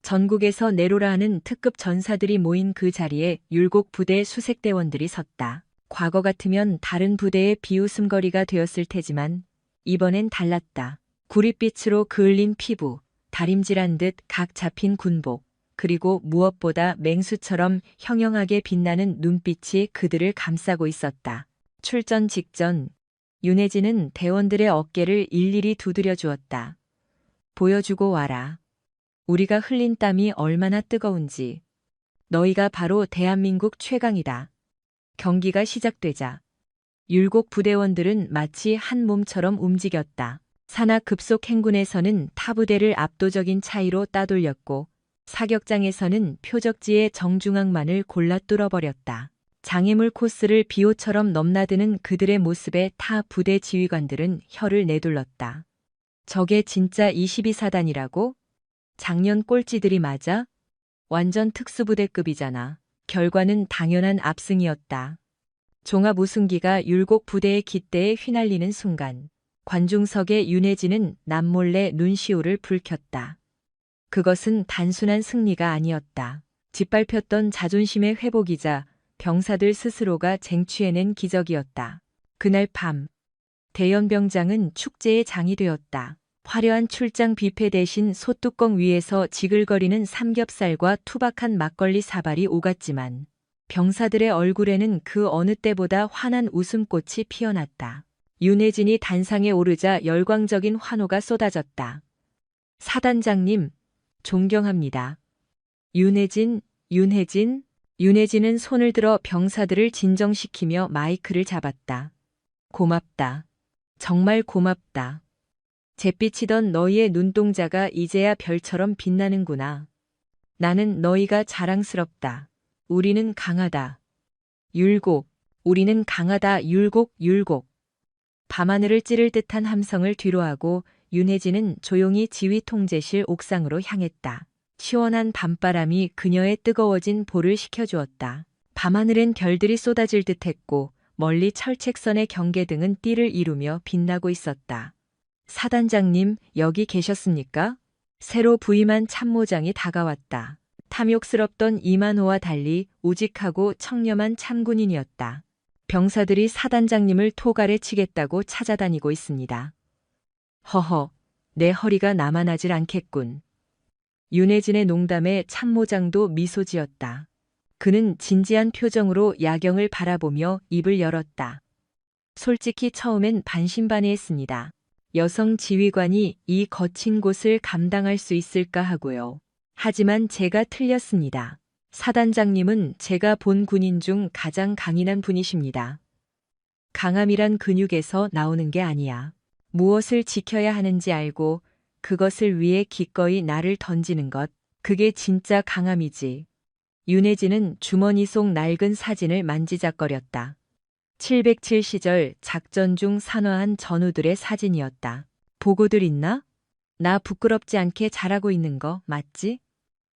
전국에서 내로라 하는 특급 전사들이 모인 그 자리에 율곡 부대 수색대원들이 섰다. 과거 같으면 다른 부대의 비웃음거리가 되었을 테지만 이번엔 달랐다. 구릿빛으로 그을린 피부, 다림질한 듯 각 잡힌 군복, 그리고 무엇보다 맹수처럼 형형하게 빛나는 눈빛이 그들을 감싸고 있었다. 출전 직전 윤혜진은 대원들의 어깨를 일일이 두드려 주었다. 보여주고 와라. 우리가 흘린 땀이 얼마나 뜨거운지. 너희가 바로 대한민국 최강이다. 경기가 시작되자 율곡 부대원들은 마치 한 몸처럼 움직였다. 산악 급속 행군에서는 타 부대를 압도적인 차이로 따돌렸고 사격장에서는 표적지의 정중앙만을 골라 뚫어버렸다. 장애물 코스를 비호처럼 넘나드는 그들의 모습에 타 부대 지휘관들은 혀를 내둘렀다. 저게 진짜 22사단이라고? 작년 꼴찌들이 맞아? 완전 특수부대급이잖아. 결과는 당연한 압승이었다. 종합 우승기가 율곡 부대의 깃대에 휘날리는 순간 관중석의 윤혜진은 남몰래 눈시울을 붉혔다. 그것은 단순한 승리가 아니었다. 짓밟혔던 자존심의 회복이자 병사들 스스로가 쟁취해낸 기적이었다. 그날 밤 대연병장은 축제의 장이 되었다. 화려한 출장 뷔페 대신 솥뚜껑 위에서 지글거리는 삼겹살과 투박한 막걸리 사발이 오갔지만 병사들의 얼굴에는 그 어느 때보다 환한 웃음꽃이 피어났다. 윤혜진이 단상에 오르자 열광적인 환호가 쏟아졌다. 사단장님, 존경합니다. 윤혜진, 윤혜진은 손을 들어 병사들을 진정시키며 마이크를 잡았다. 고맙다. 정말 고맙다. 잿빛이던 너희의 눈동자가 이제야 별처럼 빛나는구나. 나는 너희가 자랑스럽다. 우리는 강하다. 율곡, 우리는 강하다. 율곡. 밤하늘을 찌를 듯한 함성을 뒤로하고 윤혜진은 조용히 지휘 통제실 옥상으로 향했다. 시원한 밤바람이 그녀의 뜨거워진 볼을 식혀주었다. 밤하늘엔 별들이 쏟아질 듯했고 멀리 철책선의 경계등은 띠를 이루며 빛나고 있었다. 사단장님, 여기 계셨습니까? 새로 부임한 참모장이 다가왔다. 탐욕스럽던 이만호와 달리 우직하고 청렴한 참군인이었다. 병사들이 사단장님을 토갈에 치겠다고 찾아다니고 있습니다. 허허, 내 허리가 남아나질 않겠군. 윤혜진의 농담에 참모장도 미소 지었다. 그는 진지한 표정으로 야경을 바라보며 입을 열었다. 솔직히 처음엔 반신반의했습니다. 여성 지휘관이 이 거친 곳을 감당할 수 있을까 하고요. 하지만 제가 틀렸습니다. 사단장님은 제가 본 군인 중 가장 강인한 분이십니다. 강함이란 근육에서 나오는 게 아니야. 무엇을 지켜야 하는지 알고 그것을 위해 기꺼이 나를 던지는 것, 그게 진짜 강함이지. 윤혜진은 주머니 속 낡은 사진을 만지작거렸다. 707 시절 작전 중 산화한 전우들의 사진이었다. 보고들 있나? 나 부끄럽지 않게 잘하고 있는 거 맞지?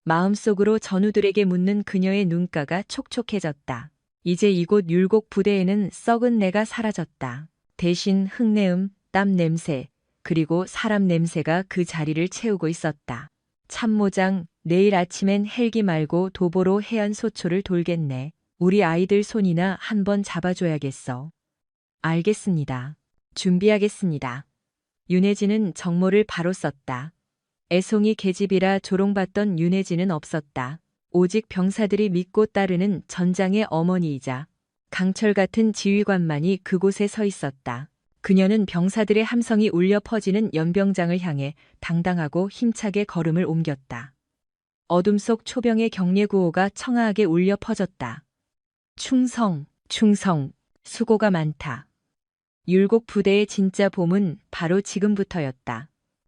마음속으로 전우들에게 묻는 그녀의 눈가가 촉촉해졌다. 이제 이곳 율곡 부대에는 썩은 내가 사라졌다. 대신 흙내음, 땀 냄새, 그리고 사람 냄새가 그 자리를 채우고 있었다. 참모장, 내일 아침엔 헬기 말고 도보로 해안 소초를 돌겠네. 우리 아이들 손이나 한번 잡아줘야겠어. 알겠습니다. 준비하겠습니다. 윤혜진은 정모를 바로 썼다. 애송이 계집이라 조롱받던 윤혜진은 없었다. 오직 병사들이 믿고 따르는 전장의 어머니이자 강철 같은 지휘관만이 그곳에 서 있었다. 그녀는 병사들의 함성이 울려 퍼지는 연병장을 향해 당당하고 힘차게 걸음을 옮겼다. 어둠 속 초병의 격려 구호가 청아하게 울려 퍼졌다. 충성, 충성, 수고가 많다. 율곡 부대의 진짜 봄은 바로 지금부터였다.